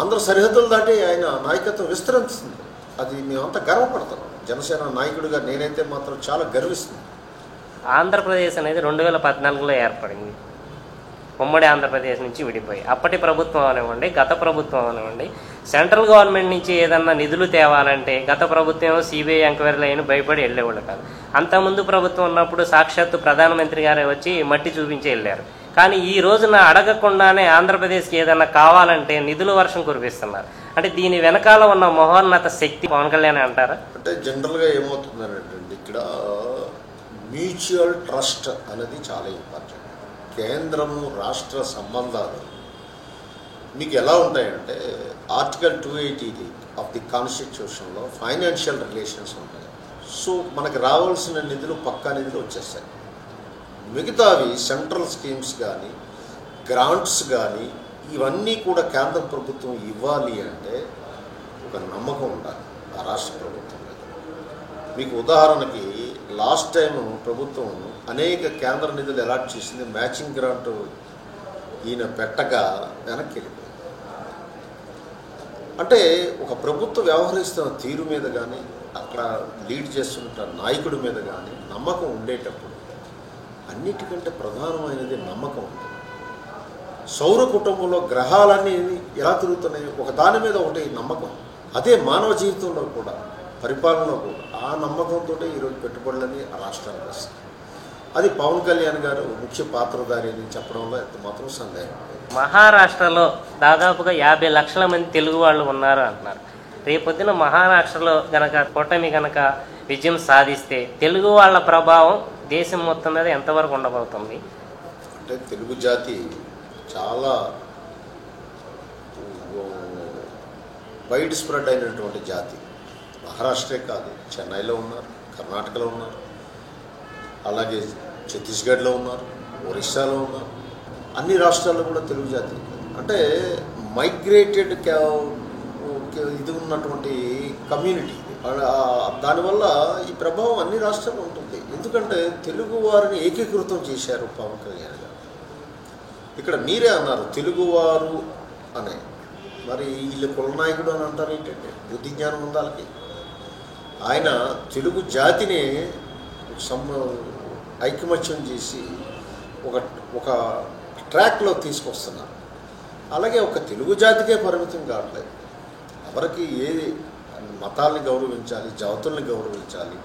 ఆంధ్ర సరిహద్దులు దాటి ఆయన నాయకత్వం విస్తరిస్తుంది. అది మేమంతా గర్వపడతాం. జనసేన నాయకుడిగా నేనైతే మాత్రం చాలా గర్విస్తున్నాను. ఆంధ్రప్రదేశ్ అనేది 2014లో ఏర్పడింది. ఉమ్మడి ఆంధ్రప్రదేశ్ నుంచి విడిపోయి అప్పటి ప్రభుత్వం అవనివ్వండి, గత ప్రభుత్వం అవనివ్వండి, సెంట్రల్ గవర్నమెంట్ నుంచి ఏదన్నా నిధులు తేవాలంటే గత ప్రభుత్వం సిబిఐ ఎంక్వైరీలు అయిన భయపడి వెళ్ళేవాళ్ళు కాదు. అంతకుముందు ప్రభుత్వం ఉన్నప్పుడు సాక్షాత్తు ప్రధానమంత్రి గారే వచ్చి మట్టి చూపించి వెళ్ళారు. కానీ ఈ రోజున అడగకుండానే ఆంధ్రప్రదేశ్కి ఏదన్నా కావాలంటే నిధుల వర్షం కురిపిస్తున్నారు. అంటే దీని వెనకాల ఉన్న మహోన్నత శక్తి పవన్ కళ్యాణ్ అంటారా? అంటే జనరల్గా ఏమవుతుందనంటే ఇక్కడ మ్యూచువల్ ట్రస్ట్ అనేది చాలా ఇంపార్టెంట్. కేంద్రము రాష్ట్ర సంబంధాలు మీకు ఎలా ఉంటాయంటే ఆర్టికల్ 280 ఆఫ్ ది కాన్స్టిట్యూషన్లో ఫైనాన్షియల్ రిలేషన్స్ ఉంటాయి. సో మనకు రావాల్సిన నిధులు పక్కా నిధులు వచ్చేస్తాయి. మిగతావి సెంట్రల్ స్కీమ్స్ కానీ గ్రాంట్స్ కానీ ఇవన్నీ కూడా కేంద్ర ప్రభుత్వం ఇవ్వాలి అంటే ఒక నమ్మకం ఉండాలి ఆ రాష్ట్ర ప్రభుత్వం మీద. మీకు ఉదాహరణకి లాస్ట్ టైం ప్రభుత్వం అనేక కేంద్ర నిధులు అలాట్ చేసింది. మ్యాచింగ్ గ్రాంట్ ఈయన పెట్టగా వెనక్కి వెళ్ళిపోయింది. అంటే ఒక ప్రభుత్వం వ్యవహరిస్తున్న తీరు మీద కానీ అక్కడ లీడ్ చేస్తున్న నాయకుడి మీద కానీ నమ్మకం ఉండేటప్పుడు అన్నిటికంటే ప్రధానమైనది నమ్మకం ఉంది. సౌర కుటుంబంలో గ్రహాలన్నీ ఎలా తిరుగుతున్నాయి, ఒక దాని మీద ఒకటి నమ్మకం. అదే మానవ జీవితంలో కూడా, పరిపాలనలో కూడా ఆ నమ్మకంతో ఈరోజు పెట్టుబడులని ఆ రాష్ట్రానికి వస్తాయి. అది పవన్ కళ్యాణ్ గారు ముఖ్య పాత్రధారి అని చెప్పడంలో ఎంత మాత్రం సందేహం. మహారాష్ట్రలో దాదాపుగా 50 లక్షల మంది తెలుగు వాళ్ళు ఉన్నారు అంటున్నారు. రేపొద్దున మహారాష్ట్రలో గనక కూటమి గనక విజయం సాధిస్తే తెలుగు వాళ్ళ ప్రభావం దేశం మొత్తం మీద ఎంతవరకు ఉండబోతుంది? అంటే తెలుగు జాతి చాలా వైడ్ స్ప్రెడ్ అయినటువంటి జాతి. మహారాష్ట్రే కాదు, చెన్నైలో ఉన్నారు, కర్ణాటకలో ఉన్నారు, అలాగే ఛత్తీస్గఢ్లో ఉన్నారు, ఒరిస్సాలో ఉన్నారు. అన్ని రాష్ట్రాల్లో కూడా తెలుగు జాతి. అంటే మైగ్రేటెడ్ ఇది ఉన్నటువంటి కమ్యూనిటీ. దానివల్ల ఈ ప్రభావం అన్ని రాష్ట్రాల్లో ఉంటుంది. ఎందుకంటే తెలుగు వారిని ఏకీకృతం చేశారు పవన్ కళ్యాణ్ గారు. ఇక్కడ మీరే అన్నారు తెలుగువారు అనే, మరి వీళ్ళు కులనాయకుడు అని అంటారు ఏంటంటే బుద్ధి జ్ఞానం ఉండాలి. ఆయన తెలుగు జాతిని ఐకమత్యం చేసి ఒక ట్రాక్లో తీసుకొస్తున్నారు. అలాగే ఒక తెలుగు జాతికే పరిమితం కావట్లేదు. ఎవరికి ఏ మతాల్ని గౌరవించాలి, జాతుల్ని గౌరవించాలి,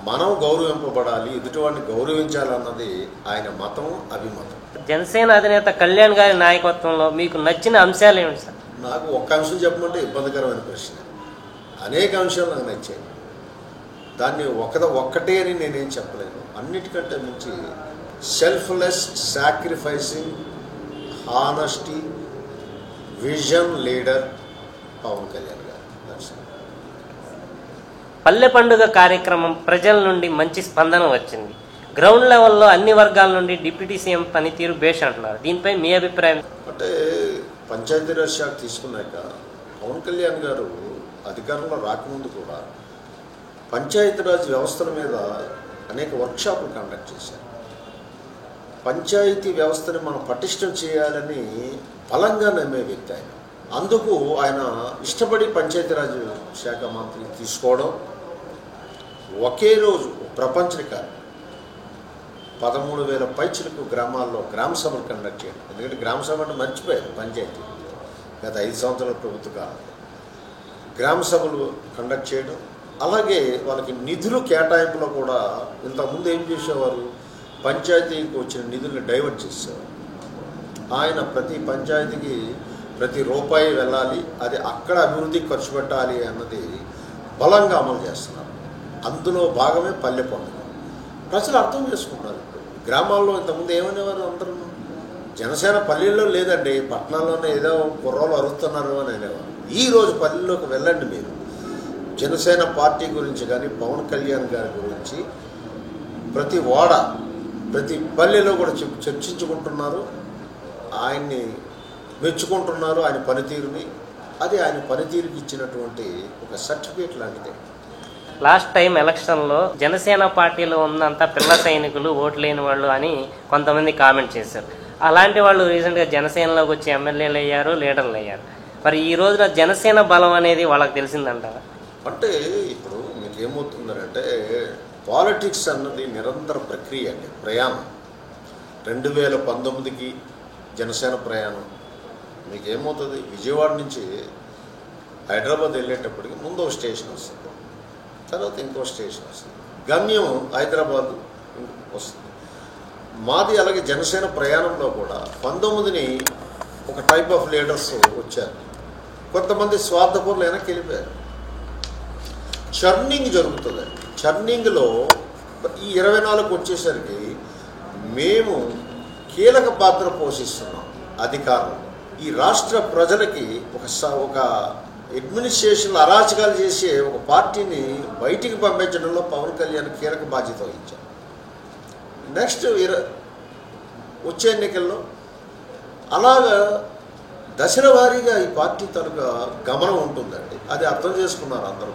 మనం గౌరవింపబడాలి, ఎదుటివాడిని గౌరవించాలన్నది ఆయన మతం, అభిమతం. జనసేన అధినేత కళ్యాణ్ గారి నాయకత్వంలో మీకు నచ్చిన అంశాలు ఏమిటి సార్? నాకు ఒక్క అంశం చెప్పమంటే ఇబ్బందికరమైన ప్రశ్న. అనేక అంశాలు నాకు నచ్చాయి. దాన్ని ఒక్కటే అని నేనేం చెప్పలేను. అన్నిటికంటే మించి selfless, sacrificing, honesty, vision leader Pawan Kalyan garu. పల్లె పండుగ కార్యక్రమం ప్రజల నుండి మంచి స్పందన వచ్చింది. గ్రౌండ్ లెవెల్లో అన్ని వర్గాల నుండి డిప్యూటీ సీఎం పనితీరు బేష్ అంటున్నారు. దీనిపై మీ అభిప్రాయం? అంటే పంచాయతీరాజ్ శాఖ తీసుకున్నాక పవన్ కళ్యాణ్ గారు అధికారంలో రాకముందు కూడా పంచాయతీరాజ్ వ్యవస్థల మీద అనేక వర్క్షాపులు కండక్ట్ చేశారు. పంచాయతీ వ్యవస్థని మనం పటిష్టం చేయాలని బలంగా నమ్మే వ్యక్తి ఆయన. అందుకు ఆయన ఇష్టపడి పంచాయతీరాజ్ శాఖ మంత్రి తీసుకోవడం, ఒకే రోజు ప్రపంచ రికార్డు 13,000 పైచిలకు గ్రామాల్లో గ్రామ సభలు కండక్ట్ చేయడం. ఎందుకంటే గ్రామ సభ అంటే మర్చిపోయారు పంచాయతీ గత 5 సంవత్సరాల ప్రభుత్వ కాలం. గ్రామ సభలు కండక్ట్ చేయడం, అలాగే వాళ్ళకి నిధులు కేటాయింపులో కూడా ఇంతకుముందు ఏం చేసేవారు, పంచాయతీకి వచ్చిన నిధులను డైవర్ట్ చేసేవారు. ఆయన ప్రతి పంచాయతీకి ప్రతి రూపాయి వెళ్ళాలి, అది అక్కడ అభివృద్ధికి ఖర్చు పెట్టాలి అన్నది బలంగా అమలు చేస్తున్నారు. అందులో భాగమే పల్లె పండుగ. ప్రజలు అర్థం చేసుకుంటున్నారు. ఇప్పుడు గ్రామాల్లో ఇంతకుముందు ఏమనేవారు అందరూ, జనసేన పల్లెల్లో లేదండి, పట్టణాల్లోనే ఏదో కుర్రోలు అరుస్తున్నారు అని అనేవారు. ఈరోజు పల్లెల్లోకి వెళ్ళండి మీరు, జనసేన పార్టీ గురించి కానీ పవన్ కళ్యాణ్ గారి గురించి ప్రతి వాడ ప్రతి పల్లెలో కూడా చర్చించుకుంటున్నారు, ఆయన్ని మెచ్చుకుంటున్నారు, ఆయన పనితీరుని. అది ఆయన పనితీరుకి ఇచ్చినటువంటి ఒక సర్టిఫికేట్ లాంటిది. లాస్ట్ టైం ఎలక్షన్లో జనసేన పార్టీలో ఉన్నంత పిల్ల సైనికులు ఓట్లు లేని వాళ్ళు అని కొంతమంది కామెంట్ చేశారు. అలాంటి వాళ్ళు రీసెంట్గా జనసేనలోకి వచ్చి ఎమ్మెల్యేలు అయ్యారు, లీడర్లు అయ్యారు. మరి ఈ రోజున జనసేన బలం అనేది వాళ్ళకి తెలిసిందంటారా? అంటే ఇప్పుడు మీకు ఏమవుతుందంటే, పాలిటిక్స్ అన్నది నిరంతర ప్రక్రియ అండి, ప్రయాణం. 2019కి జనసేన ప్రయాణం మీకు ఏమవుతుంది, విజయవాడ నుంచి హైదరాబాద్ వెళ్ళేటప్పటికి ముందు ఒక స్టేషన్ వస్తుంది, తర్వాత ఇంకో స్టేషన్ వస్తుంది, గమ్యం హైదరాబాద్ వస్తుంది. మాది అలాగే జనసేన ప్రయాణంలో కూడా 19ని ఒక టైప్ ఆఫ్ లీడర్స్ వచ్చారు, కొంతమంది స్వార్థపరులు వెనక్కి వెళ్ళిపోయారు. చర్నింగ్ జరుగుతుంది. చర్నింగ్లో ఈ 24కి వచ్చేసరికి మేము కీలక పాత్ర పోషిస్తున్నాం అధికారం. ఈ రాష్ట్ర ప్రజలకి ఒక అడ్మినిస్ట్రేషన్ అరాచకాలు చేసే ఒక పార్టీని బయటికి పంపించడంలో పవన్ కళ్యాణ్ కీలక బాధ్యత వహించారు. నెక్స్ట్ వచ్చే ఎన్నికల్లో అలాగా దశల వారీగా ఈ పార్టీ తాలూకా గమనం ఉంటుందండి. అది అర్థం చేసుకున్నారు అందరూ.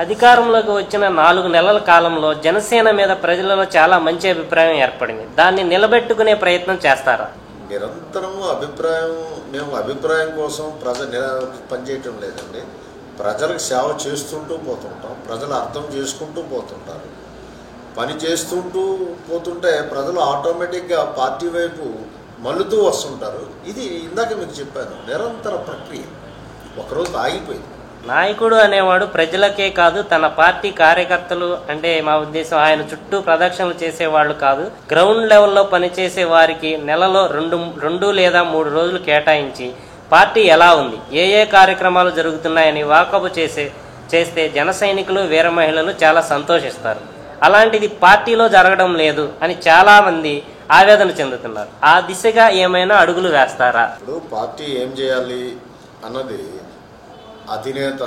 అధికారంలోకి వచ్చిన 4 నెలల కాలంలో జనసేన మీద ప్రజలలో చాలా మంచి అభిప్రాయం ఏర్పడింది. దాన్ని నిలబెట్టుకునే ప్రయత్నం చేస్తారా? నిరంతరం మేము అభిప్రాయం కోసం పనిచేయటం లేదండి. ప్రజలకు సేవ చేస్తుంటూ పోతుంటాం, ప్రజలు అర్థం చేసుకుంటూ పోతుంటారు. పని చేస్తుంటూ పోతుంటే ప్రజలు ఆటోమేటిక్గా పార్టీ వైపు మళ్ళుతూ వస్తుంటారు. ఇది ఇందాక మీకు చెప్పాను, నిరంతర ప్రక్రియ, ఒకరోజు ఆగిపోయింది. నాయకుడు అనేవాడు ప్రజలకే కాదు, తన పార్టీ కార్యకర్తలు అంటే మా ఉద్దేశం ఆయన చుట్టూ ప్రదక్షిణలు చేసేవాళ్ళు కాదు, గ్రౌండ్ లెవెల్లో పనిచేసే వారికి నెలలో 2 లేదా 3 రోజులు కేటాయించి పార్టీ ఎలా ఉంది, ఏ కార్యక్రమాలు జరుగుతున్నాయని వాకబు చేస్తే జన సైనికులు వీర మహిళలు చాలా సంతోషిస్తారు. అలాంటిది పార్టీలో జరగడం లేదు అని చాలా మంది ఆవేదన చెందుతున్నారు. ఆ దిశగా ఏమైనా అడుగులు వేస్తారా? ఇప్పుడు పార్టీ ఏం చేయాలి అన్నది అధినేత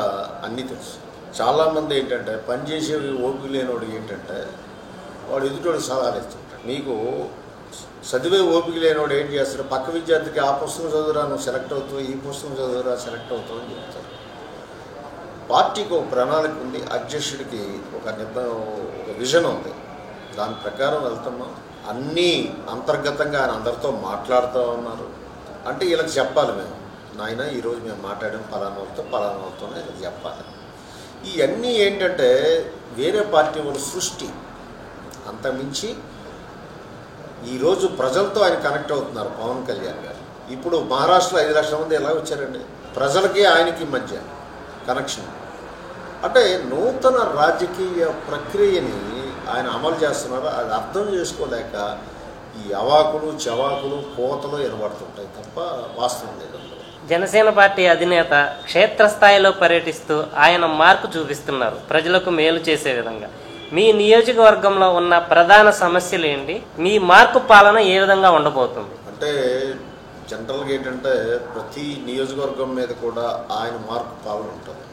అన్నీ తెలుసు. చాలామంది ఏంటంటే పనిచేసే ఓపిక లేనివాడు ఏంటంటే వాడు ఎదుటోడు సలహాలు ఇస్తుంటాడు. మీకు చదివే ఓపిక లేనివాడు ఏం చేస్తాడు, పక్క విద్యార్థికి ఆ పుస్తకం చదువురా నువ్వు సెలెక్ట్ అవుతావు, ఈ పుస్తకం చదువురా సెలెక్ట్ అవుతావు అని చెప్తారు. పార్టీకి ఒక ప్రణాళిక ఉంది, అధ్యక్షుడికి ఒక విజన్ ఉంది, దాని ప్రకారం వెళ్తున్నాం. అన్నీ అంతర్గతంగా ఆయన అందరితో మాట్లాడుతూ ఉన్నారు. అంటే వీళ్ళకి చెప్పాలి, మేము నాయన ఈరోజు మేము మాట్లాడాం పలానాలతోనే ఇలా చెప్పాలి. ఇవన్నీ ఏంటంటే వేరే పార్టీ వాళ్ళ సృష్టి. అంతమించి ఈరోజు ప్రజలతో ఆయన కనెక్ట్ అవుతున్నారు పవన్ కళ్యాణ్ గారు. ఇప్పుడు మహారాష్ట్రలో 5 లక్షల మంది ఎలా వచ్చారండి, ప్రజలకి ఆయనకి మధ్య కనెక్షన్. అంటే నూతన రాజకీయ ప్రక్రియని ఆయన అమలు చేస్తున్నారు. అది అర్థం చేసుకోలేక ఈ అవాకులు చవాకులు కోతలు ఎనబడుతుంటాయి తప్ప వాస్తవం లేదు. జనసేన పార్టీ అధినేత క్షేత్రస్థాయిలో పర్యటిస్తూ ఆయన మార్పు చూపిస్తున్నారు ప్రజలకు మేలు చేసే విధంగా. మీ నియోజకవర్గంలో ఉన్న ప్రధాన సమస్యలు ఏంటి, మీ మార్పు పాలన ఏ విధంగా ఉండబోతుంది? అంటే జనరల్గా ఏంటంటే ప్రతి నియోజకవర్గం మీద కూడా ఆయన మార్పు పాలన ఉంటుంది,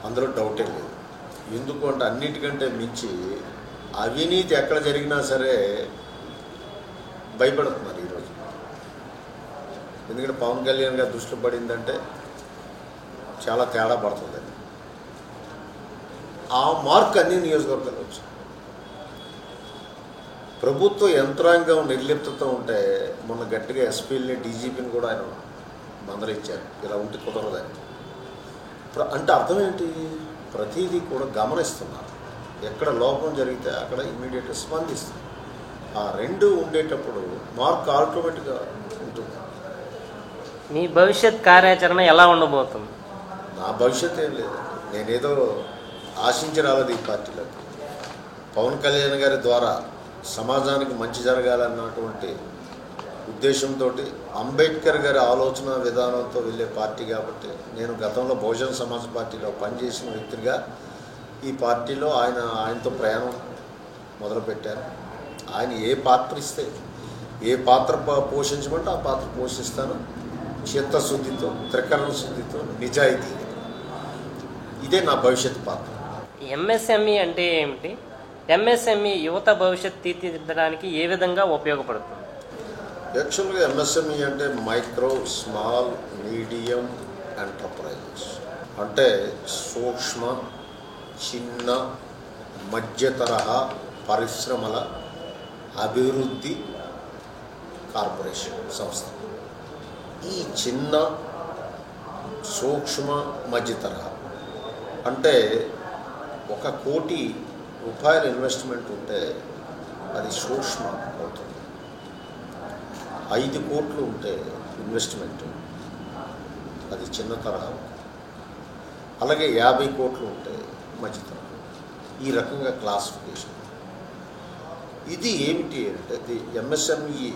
అందులో డౌటే లేదు. ఎందుకు అంటే అన్నిటికంటే మించి అవినీతి ఎక్కడ జరిగినా సరే భయపడుతున్నారు ఈరోజు. ఎందుకంటే పవన్ కళ్యాణ్ గారు దృష్టి పడిందంటే చాలా తేడా పడుతుంది. ఆ మార్క్ అన్ని నియోజకవర్గాలు వచ్చాయి. ప్రభుత్వ యంత్రాంగం నిర్లిప్తతో ఉంటే మొన్న గట్టిగా ఎస్పీలని డీజీపీని కూడా ఆయన మందలించారు, ఇలా ఉంటే కుదరదని. అంటే అర్థం ఏంటి, ప్రతిదీ కూడా గమనిస్తున్నారు, ఎక్కడ లోపం జరిగితే అక్కడ ఇమ్మీడియట్గా స్పందిస్తుంది. ఆ 2 ఉండేటప్పుడు మార్క్ ఆటోమేటిక్గా ఉంటుంది. మీ భవిష్యత్ కార్యాచరణ ఎలా ఉండబోతుంది? నా భవిష్యత్ ఏం లేదు, నేనేదో ఆశించి రాలేదు ఈ పార్టీలోకి. పవన్ కళ్యాణ్ గారి ద్వారా సమాజానికి మంచి జరగాలన్నటువంటి ఉద్దేశంతో అంబేద్కర్ గారి ఆలోచన విధానంతో వెళ్ళే పార్టీ కాబట్టి నేను గతంలో బహుజన సమాజ్ పార్టీలో పనిచేసిన వ్యక్తిగా ఈ పార్టీలో ఆయనతో ప్రయాణం మొదలుపెట్టాను. ఆయన ఏ పాత్ర ఇస్తే ఏ పాత్ర పోషించమంటే ఆ పాత్ర పోషిస్తాను, చిత్తశుద్ధితో, త్రికరణ శుద్ధితో, నిజాయితీ. ఇదే నా భవిష్యత్ పాత్ర. ఎంఎస్ఎంఈ అంటే ఏమిటి? ఎంఎస్ఎంఈ యువత భవిష్యత్ తీర్చిదిద్దడానికి ఏ విధంగా ఉపయోగపడుతుంది? యాక్చువల్గా ఎంఎస్ఎంఈ అంటే మైక్రో, స్మాల్, మీడియం ఎంటర్ప్రైజెస్, అంటే సూక్ష్మ, చిన్న, మధ్య తరహా పరిశ్రమల అభివృద్ధి కార్పొరేషన్ సంస్థ. ఈ చిన్న, సూక్ష్మ, మధ్య తరహా అంటే 1 కోటి రూపాయల ఇన్వెస్ట్మెంట్ ఉంటే అది సూక్ష్మ అవుతుంది. 5 కోట్లు ఉంటే ఇన్వెస్ట్మెంట్ అది చిన్న తరహా. అలాగే 50 కోట్లు ఉంటే మధ్య తరహా. ఈ రకంగా క్లాసిఫికేషన్. ఇది ఏమిటి అంటే ది ఎంఎస్ఎంఈ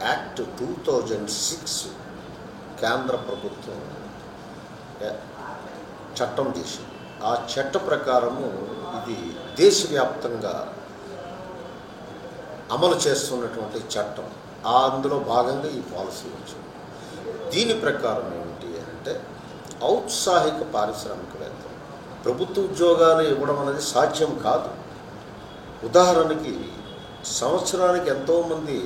యాక్ట్ 2006 కేంద్ర ప్రభుత్వం చట్టం చేసింది. ఆ చట్ట ప్రకారము ఇది దేశవ్యాప్తంగా అమలు చేస్తున్నటువంటి చట్టం. అందులో భాగంగా ఈ పాలసీ వచ్చింది. దీని ప్రకారం ఏమిటి అంటే ఔత్సాహిక పారిశ్రామికవేత్తలు ప్రభుత్వ ఉద్యోగాలు ఇవ్వడం అనేది సాధ్యం కాదు. ఉదాహరణకి సంవత్సరానికి ఎంతోమంది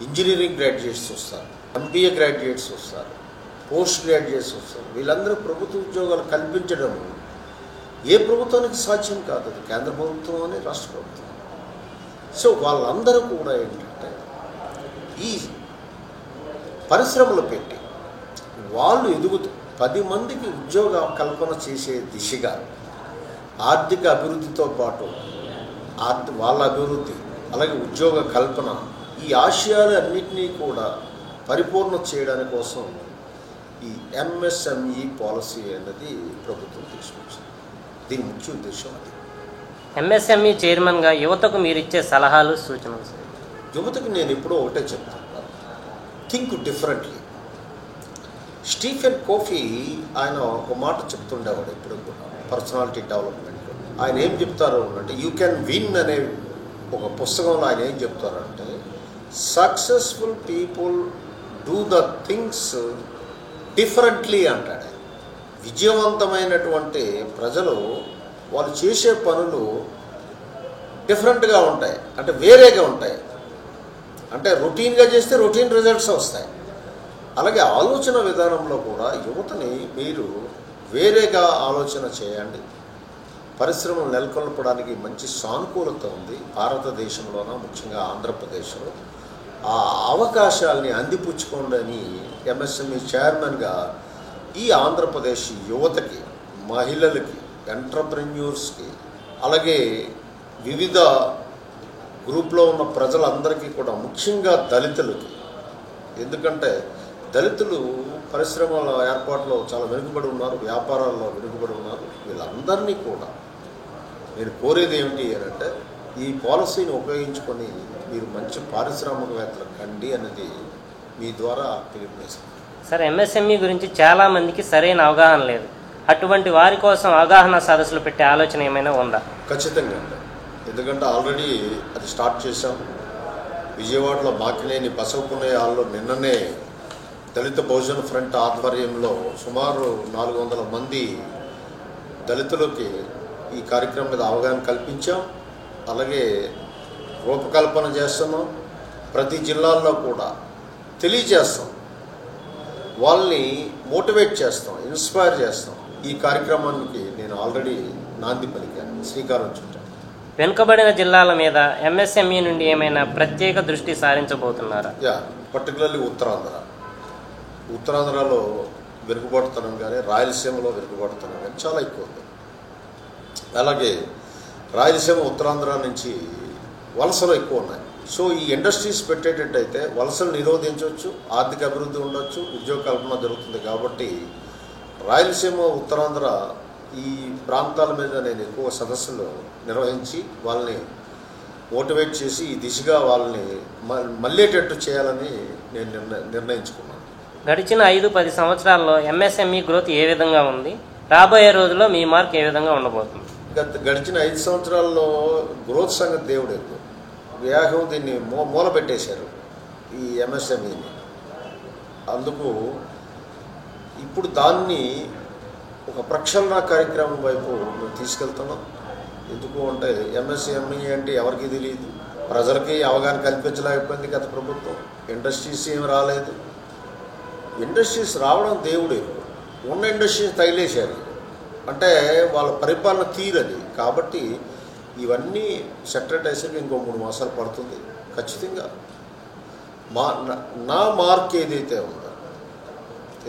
ఇంజనీరింగ్ గ్రాడ్యుయేట్స్ వస్తారు, ఎంబీఏ గ్రాడ్యుయేట్స్ వస్తారు, పోస్ట్ గ్రాడ్యుయేట్స్ వస్తారు. వీళ్ళందరూ ప్రభుత్వ ఉద్యోగాలు కల్పించడం ఏ ప్రభుత్వానికి సాధ్యం కాదు. అది కేంద్ర ప్రభుత్వం అని, రాష్ట్ర ప్రభుత్వం. సో వాళ్ళందరూ కూడా ఏంటంటే ఈ పరిశ్రమలు పెట్టి వాళ్ళు ఎదుగుతూ 10 మందికి ఉద్యోగ కల్పన చేసే దిశగా ఆర్థిక అభివృద్ధితో పాటు వాళ్ళ అభివృద్ధి, అలాగే ఉద్యోగ కల్పన, ఈ ఆశయాలు అన్నింటినీ కూడా పరిపూర్ణ చేయడానికి కోసం ఈ ఎంఎస్ఎంఈ పాలసీ అనేది ప్రభుత్వం తీసుకొచ్చింది. దీని ముఖ్య ఉద్దేశం అది. ఎంఎస్ఎంఈ చైర్మన్గా యువతకు మీరు ఇచ్చే సలహాలు, సూచనలు? యువతకు నేను ఎప్పుడూ ఒకటే చెప్తాను, థింక్ డిఫరెంట్లీ. స్టీఫెన్ కోఫీ ఆయన ఒక మాట చెప్తుండేవాడు ఎప్పుడు కూడా పర్సనాలిటీ డెవలప్మెంట్. ఆయన ఏం చెప్తారు అంటే యూ కెన్ విన్ అనే ఒక పుస్తకంలో ఆయన ఏం చెప్తారంటే successful people do the things differently అంటాడు. విజయవంతమైనటువంటి ప్రజలు వాళ్ళు చేసే పనులు డిఫరెంట్గా ఉంటాయి, అంటే వేరేగా ఉంటాయి. అంటే రొటీన్గా చేస్తే రొటీన్ రిజల్ట్స్ వస్తాయి. అలాగే ఆలోచన విధానంలో కూడా యువతని మీరు వేరేగా ఆలోచన చేయండి. పరిశ్రమలు నెలకొల్పడానికి మంచి సానుకూలత ఉంది భారతదేశంలోన, ముఖ్యంగా ఆంధ్రప్రదేశ్లో. ఆ అవకాశాలని అందిపుచ్చుకోండి అని ఎంఎస్ఎంఈ చైర్మన్గా ఈ ఆంధ్రప్రదేశ్ యువతకి, మహిళలకి, ఎంటర్ప్రెన్యూర్స్కి, అలాగే వివిధ గ్రూప్లో ఉన్న ప్రజలందరికీ కూడా, ముఖ్యంగా దళితులకి, ఎందుకంటే దళితులు పరిశ్రమల ఏర్పాటులో చాలా వెనుకబడి ఉన్నారు, వ్యాపారాల్లో వెనుకబడి ఉన్నారు. వీళ్ళందరినీ కూడా నేను కోరేది ఏమిటి అంటే ఈ పాలసీని ఉపయోగించుకొని మీరు మంచి పారిశ్రామికవేత్తలు కండి అనేది మీ ద్వారా పిలుపునిస్తాను. సార్, ఎంఎస్ఎంఈ గురించి చాలామందికి సరైన అవగాహన లేదు. అటువంటి వారి కోసం అవగాహన సదస్సులు పెట్టే ఆలోచన ఏమైనా ఉందా? ఖచ్చితంగా అండి. ఎందుకంటే ఆల్రెడీ అది స్టార్ట్ చేశాం. విజయవాడలో బాకినేని బసవపున్నయ్య హాల్లో నిన్ననే దళిత బహుజన ఫ్రంట్ ఆధ్వర్యంలో సుమారు 400 మంది దళితులకి ఈ కార్యక్రమం మీద అవగాహన కల్పించాం. అలాగే రూపకల్పన చేస్తున్నాం. ప్రతి జిల్లాల్లో కూడా తెలియజేస్తాం, వాళ్ళని మోటివేట్ చేస్తాం, ఇన్స్పైర్ చేస్తాం. ఈ కార్యక్రమానికి నేను ఆల్రెడీ నాంది పలికాను, శ్రీకారం చుట్టాను. వెనుకబడిన జిల్లాల మీద ఎంఎస్ఎంఈ నుండి ఏమైనా ప్రత్యేక దృష్టి సారించబోతున్నారా? పర్టికులర్లీ ఉత్తరాంధ్రలో వెనుకబడుతనం కానీ, రాయలసీమలో వెనుకబడుతనం కానీ చాలా ఎక్కువ ఉంది. అలాగే రాయలసీమ, ఉత్తరాంధ్ర నుంచి వలసలు ఎక్కువ ఉన్నాయి. సో ఈ ఇండస్ట్రీస్ పెట్టేటట్టయితే వలసలు నిరోధించవచ్చు, ఆర్థిక అభివృద్ధి ఉండొచ్చు, ఉద్యోగ కల్పన జరుగుతుంది. కాబట్టి రాయలసీమ, ఉత్తరాంధ్ర ఈ ప్రాంతాల మీద నేను ఎక్కువ సదస్సులు నిర్వహించి వాళ్ళని మోటివేట్ చేసి ఈ దిశగా వాళ్ళని మళ్ళేటట్టు చేయాలని నేను నిర్ణయించుకున్నాను. గడిచిన 5-10 సంవత్సరాల్లో ఎంఎస్ఎంఈ గ్రోత్ ఏ విధంగా ఉంది? రాబోయే రోజుల్లో మీ మార్క్ ఏ విధంగా ఉండబోతుంది? గడిచిన 5 సంవత్సరాల్లో గ్రోత్ సంగతి దేవుడు ఎక్కువ వ్యాహం దీన్ని మూల పెట్టేశారు ఈ ఎంఎస్ఎంఈని. అందుకు ఇప్పుడు దాన్ని ఒక ప్రక్షాళన కార్యక్రమం వైపు మేము తీసుకెళ్తున్నాం. ఎందుకు అంటే ఎంఎస్ఎంఈ అంటే ఎవరికి తెలియదు, ప్రజలకి అవగాహన కల్పించలేకపోయింది గత ప్రభుత్వం. ఇండస్ట్రీస్ ఏమి రాలేదు. ఇండస్ట్రీస్ రావడం దేవుడే, ఉన్న ఇండస్ట్రీస్ తగిలేశారు. అంటే వాళ్ళ పరిపాలన తీరది. కాబట్టి ఇవన్నీ సెటరేట్ అయ్యేసరికి ఇంకో 3 మాసాలు పడుతుంది. ఖచ్చితంగా నా మార్క్ ఏదైతే ఉందో,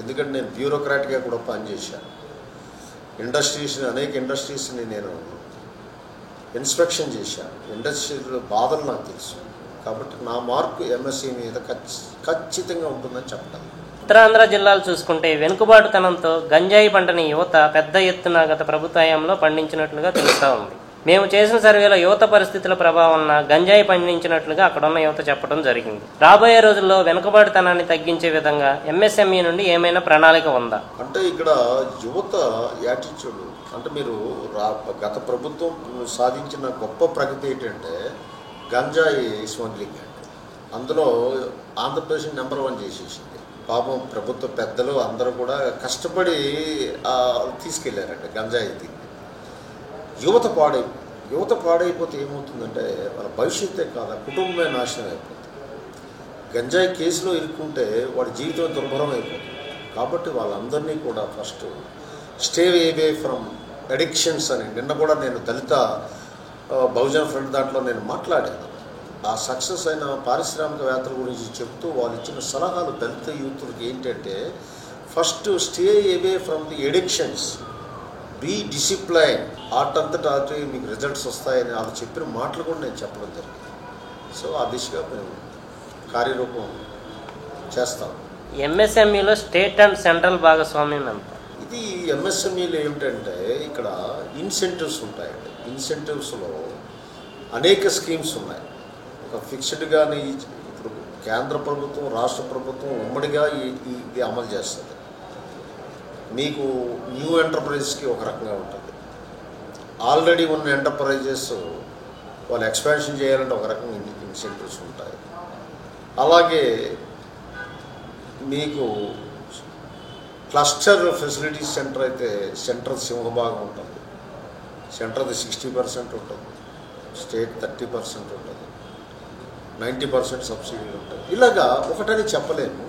ఎందుకంటే నేను బ్యూరోక్రాట్గా కూడా పనిచేశాను. అనేక ఇండస్ట్రీస్ని నేను ఇన్స్పెక్షన్ చేశాను. ఇండస్ట్రీలో బాధలు నాకు తెలుసు. కాబట్టి నా మార్కు ఎంఎస్సీ మీద ఖచ్చితంగా ఉంటుందని చెప్పగలను. ఉత్తరాంధ్ర జిల్లాలు చూసుకుంటే వెనుకబాటుతనంతో గంజాయి పంటని యువత పెద్ద ఎత్తున గత ప్రభుత్వ హయాంలో పండించినట్లుగా తెలుస్తూ ఉంది. మేము చేసిన సర్వేలో యువత పరిస్థితుల ప్రభావం గంజాయి పండించినట్లుగా అక్కడున్న యువత చెప్పడం జరిగింది. రాబోయే రోజుల్లో వెనుకబాటుతనాన్ని తగ్గించే విధంగా ఎంఎస్ఎంఈ నుండి ఏమైనా ప్రణాళిక ఉందా? అంటే ఇక్కడ యువత యాటిట్యూడ్ అంటే మీరు గత ప్రభుత్వం సాధించిన గొప్ప ప్రగతి ఏంటంటే గంజాయి స్మగ్లింగ్. అందులో ఆంధ్రప్రదేశ్ నెంబర్ 1 చేసేసింది. పాపం ప్రభుత్వ పెద్దలు అందరూ కూడా కష్టపడి తీసుకెళ్లారంట గంజాయి. యువత పాడైపోతే ఏమవుతుందంటే వాళ్ళ భవిష్యత్తే కాదు, కుటుంబమే నాశనం అయిపోతుంది. గంజాయి కేసులో ఇరుక్కుంటే వాడి జీవితం దుర్భరం అయిపోతుంది. కాబట్టి వాళ్ళందరినీ కూడా first stay away from addictions అని నిన్న కూడా నేను దళిత బహుజన ఫ్రంట్ దాంట్లో నేను మాట్లాడాను. ఆ సక్సెస్ అయిన పారిశ్రామికవేత్తల గురించి చెప్తూ వాళ్ళు ఇచ్చిన సలహాలు దళిత యూత్కి ఏంటంటే first stay away from the addictions, be discipline, అంతటా మీకు రిజల్ట్స్ వస్తాయని వాళ్ళు చెప్పిన మాటలు కూడా నేను చెప్పడం జరిగింది. సో ఆ దిశగా మేము కార్యరూపం చేస్తాం. ఎంఎస్ఎంఈలో స్టేట్ అండ్ సెంట్రల్ భాగస్వామ్యం ఎంత? ఇది ఎంఎస్ఎంఈలో ఏమిటంటే ఇక్కడ ఇన్సెంటివ్స్ ఉంటాయండి. ఇన్సెంటివ్స్లో అనేక స్కీమ్స్ ఉన్నాయి. ఒక ఫిక్స్డ్గానే ఇప్పుడు కేంద్ర ప్రభుత్వం రాష్ట్ర ప్రభుత్వం ఉమ్మడిగా ఇది అమలు చేస్తుంది. మీకు న్యూ ఎంటర్ప్రైజెస్కి ఒక రకంగా ఉంటుంది. ఆల్రెడీ ఉన్న ఎంటర్ప్రైజెస్ వాళ్ళు ఎక్స్పాన్షన్ చేయాలంటే ఒక రకంగా ఇన్సెంటివ్స్ ఉంటాయి. అలాగే మీకు క్లస్టర్ ఫెసిలిటీస్ సెంటర్ అయితే సెంటర్ సింహభాగం ఉంటుంది. సెంటర్ది 60% ఉంటుంది, స్టేట్ 30% ఉంటుంది, 90% సబ్సిడీలు ఉంటాయి. ఇలాగా ఒకటని చెప్పలేము.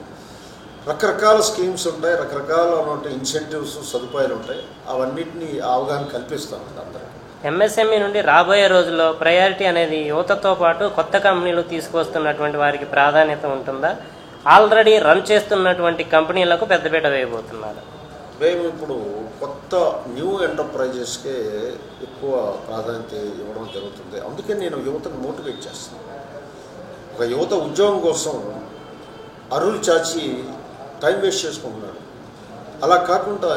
రకరకాల స్కీమ్స్ ఉంటాయి, రకరకాల ఇన్సెంటివ్స్ సదుపాయాలు ఉంటాయి. అవన్నిటినీ అవగాహన కల్పిస్తాం అందరికీ. ఎంఎస్ఎంఈ నుండి రాబోయే రోజుల్లో ప్రయారిటీ అనేది యువతతో పాటు కొత్త కంపెనీలు తీసుకొస్తున్నటువంటి వారికి ప్రాధాన్యత ఉంటుందా? ఆల్రెడీ రన్ చేస్తున్నటువంటి కంపెనీలకు పెద్దపీట వేయబోతున్నారు. మేము ఇప్పుడు కొత్త న్యూ ఎంటర్ప్రైజెస్కే ఎక్కువ ప్రాధాన్యత ఇవ్వడం జరుగుతుంది. అందుకే నేను యువతను మోటివేట్ చేస్తాను. ఒక యువత ఉద్యోగం కోసం అరులు చాచి టైం వేస్ట్ చేసుకుంటున్నాడు. అలా కాకుండా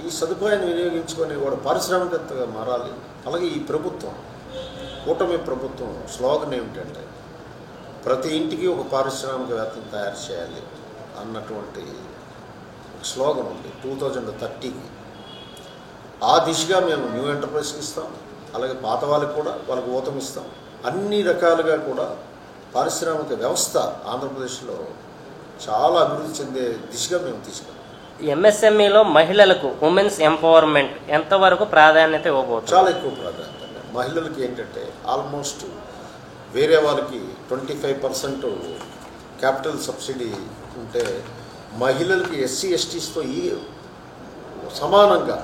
ఈ సదుపాయాన్ని వినియోగించుకొని వాడు పారిశ్రామికవేత్తగా మారాలి. అలాగే ఈ ప్రభుత్వం, కూటమి ప్రభుత్వం స్లోగన్ ఏమిటంటే ప్రతి ఇంటికి ఒక పారిశ్రామికవేత్తను తయారు చేయాలి అన్నటువంటి స్లోగన్ ఉంది 2030కి. ఆ దిశగా మేము న్యూ ఎంటర్ప్రైజ్కి ఇస్తాం. అలాగే పాత వాళ్ళకి కూడా వాళ్ళకి ఊతం ఇస్తాం. అన్ని రకాలుగా కూడా పారిశ్రామిక వ్యవస్థ ఆంధ్రప్రదేశ్లో చాలా అభివృద్ధి చెందే దిశగా మేము తీసుకెళ్ళాం. ఎంఎస్ఎంఈలో మహిళలకు ఉమెన్స్ ఎంపవర్మెంట్ ఎంతవరకు ప్రాధాన్యత ఇవ్వబోతుంది? చాలా ఎక్కువ ప్రాధాన్యత. మహిళలకి ఏంటంటే ఆల్మోస్ట్ వేరే వాళ్ళకి 25% క్యాపిటల్ సబ్సిడీ ఉంటే మహిళలకి ఎస్సీ ఎస్టీస్తో సమానంగా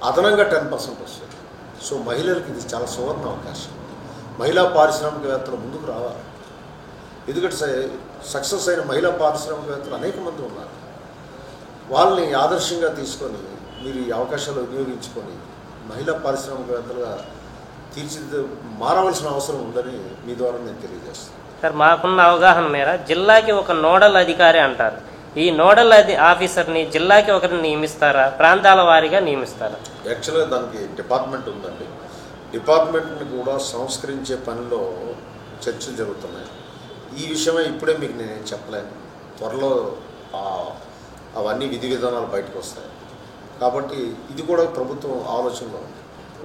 అదనంగా 10% వస్తుంది. సో మహిళలకి ఇది చాలా సువర్ణ అవకాశం. మహిళా పారిశ్రామికవేత్తలు ముందుకు రావాలి. ఎందుకంటే సక్సెస్ అయిన మహిళా పారిశ్రామికవేత్తలు అనేక మంది ఉన్నారు. వాళ్ళని ఆదర్శంగా తీసుకొని మీరు ఈ అవకాశాలు వినియోగించుకొని మహిళా పారిశ్రామికవేత్తలుగా మారవలసిన అవసరం ఉందని మీ ద్వారా నేను తెలియజేస్తాను. సార్, మాకున్న అవగాహన మేర జిల్లాకి ఒక నోడల్ అధికారి అంటారు. ఈ నోడల్ ఆఫీసర్ని జిల్లాకి ఒకరిని నియమిస్తారా, ప్రాంతాల వారీగా నియమిస్తారా? యాక్చువల్గా దానికి డిపార్ట్మెంట్ ఉందండి. డిపార్ట్మెంట్ని కూడా సంస్కరించే పనిలో చర్చలు జరుగుతున్నాయి. ఈ విషయమే ఇప్పుడే మీకు నేను చెప్పలేను. త్వరలో అవన్నీ విధి విధానాలు బయటకు వస్తాయి. కాబట్టి ఇది కూడా ప్రభుత్వం ఆలోచనలో ఉంది.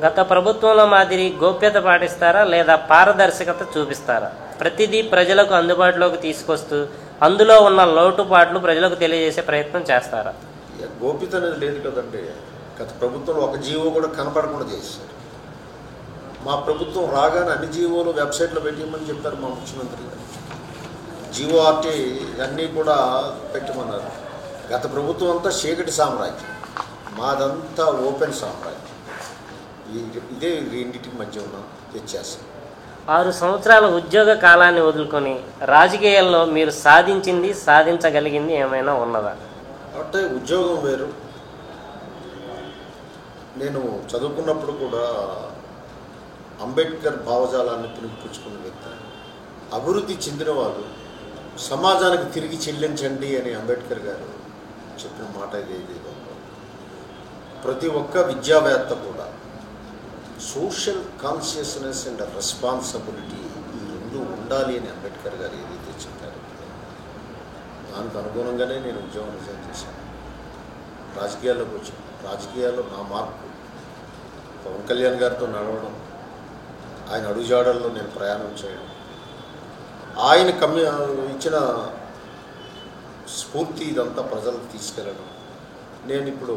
గత ప్రభుత్వంలో మాదిరి గోప్యత పాటిస్తారా లేదా పారదర్శకత చూపిస్తారా? ప్రతిదీ ప్రజలకు అందుబాటులోకి తీసుకొస్తూ అందులో ఉన్న లోటుపాట్లు ప్రజలకు తెలియజేసే ప్రయత్నం చేస్తారా? గోప్యత అనేది లేదు కదండి. గత ప్రభుత్వంలో ఒక జీవో కూడా కనపడకుండా చేశారు. మా ప్రభుత్వం రాగానే అన్ని జీవోలు వెబ్సైట్లో పెట్టమని చెప్పారు మా ముఖ్యమంత్రి గారు. జీవో ఆర్టీ అన్నీ కూడా పెట్టమన్నారు. గత ప్రభుత్వం అంతా చీకటి సామ్రాజ్యం, మాదంతా ఓపెన్ సామ్రాజ్యం. ఇదే రెండింటికి మధ్య ఉన్న వ్యత్యాసం. 6 సంవత్సరాల ఉద్యోగ కాలాన్ని వదులుకొని రాజకీయాల్లో మీరు సాధించింది, సాధించగలిగింది ఏమైనా ఉన్నదా? అంటే ఉద్యోగం వేరు. నేను చదువుకున్నప్పుడు కూడా అంబేద్కర్ భావజాలాన్ని పుణికిపుచ్చుకున్న వ్యక్తి. అభివృద్ధి చెందినవాడు సమాజానికి తిరిగి చెల్లించండి అని అంబేద్కర్ గారు చెప్పిన మాట ఇదేదో. ప్రతి ఒక్క విద్యావేత్త కూడా సోషల్ కాన్షియస్నెస్ అండ్ రెస్పాన్సిబిలిటీ ఈ రెండు ఉండాలి అని అంబేద్కర్ గారు ఏదైతే చెప్పారు దానికి అనుగుణంగానే నేను ఉద్యోగం రిజైన్ చేశాను. రాజకీయాల్లోకి వచ్చాను. రాజకీయాల్లో నా మార్పు పవన్ కళ్యాణ్ గారితో నడవడం, ఆయన అడుగుజాడల్లో నేను ప్రయాణం చేయడం, ఆయన ఇచ్చిన స్ఫూర్తి ఇదంతా ప్రజలకు తీసుకెళ్ళడం. నేను ఇప్పుడు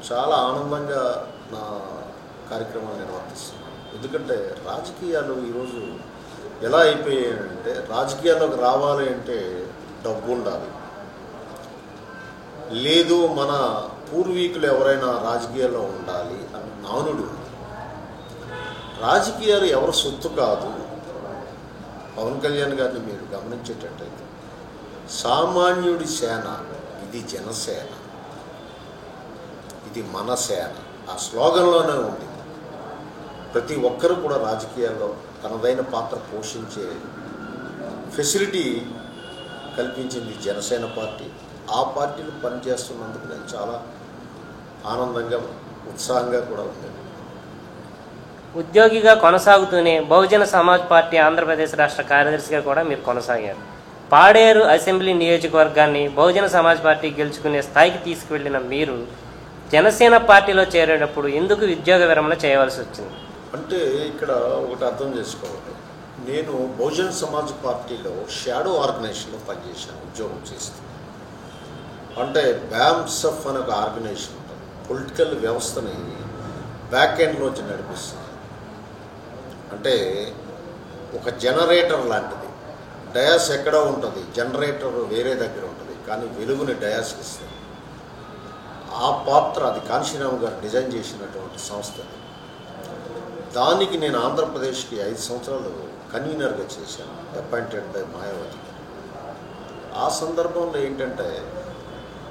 చాలా ఆనందంగా నా కార్యక్రమాలు నిర్వర్తిస్తున్నాను. ఎందుకంటే రాజకీయాలు ఈరోజు ఎలా అయిపోయాయంటే, రాజకీయాల్లోకి రావాలి అంటే డబ్బు ఉండాలి. లేదు మన పూర్వీకులు ఎవరైనా రాజకీయాల్లో ఉండాలి అని నానుడు. రాజకీయాలు ఎవరు సొత్తు కాదు. పవన్ కళ్యాణ్ గారిని మీరు గమనించేటట్టయితే సామాన్యుడి సేన, ఇది జనసేన, ఇది మన సేన, ఆ స్లోగన్లోనే ఉంది. ప్రతి ఒక్కరూ కూడా రాజకీయాల్లో తనదైన పాత్ర పోషించే ఫెసిలిటీ కల్పించింది జనసేన పార్టీ. ఆ పార్టీలో పనిచేస్తున్నందుకు నేను చాలా ఆనందంగా, ఉత్సాహంగా కూడా ఉన్నాను. ఉద్యోగిగా కొనసాగుతూనే బహుజన సమాజ్ పార్టీ ఆంధ్రప్రదేశ్ రాష్ట్ర కార్యదర్శిగా కూడా మీరు కొనసాగారు. పాడేరు అసెంబ్లీ నియోజకవర్గాన్ని బహుజన సమాజ్ పార్టీ గెలుచుకునే స్థాయికి తీసుకువెళ్లిన మీరు జనసేన పార్టీలో చేరేటప్పుడు ఎందుకు ఉద్యోగ విరమణ చేయవలసి వచ్చింది? అంటే ఇక్కడ ఒకటి అర్థం చేసుకోవాలి. నేను బహుజన సమాజ్ పార్టీలో షాడో ఆర్గనైజేషన్లో పనిచేశాను, ఉద్యోగం చేస్తాను. అంటే బ్యామ్సఫ్ అనే ఒక ఆర్గనైజేషన్ ఉంటుంది. పొలిటికల్ వ్యవస్థని బ్యాక్ ఎండ్లోంచి నడిపిస్తుంది. అంటే ఒక జనరేటర్ లాంటిది. డయాస్ ఎక్కడో ఉంటుంది, జనరేటర్ వేరే దగ్గర ఉంటుంది, కానీ వెలుగుని డయాస్కి ఇస్తుంది. ఆ పాత్ర అది కాంశీరామ్ గారు డిజైన్ చేసినటువంటి సంస్థ. దానికి నేను ఆంధ్రప్రదేశ్కి 5 సంవత్సరాలు కన్వీనర్గా చేశాను, అపాయింటెడ్ బై మాయావతి. ఆ సందర్భంలో ఏంటంటే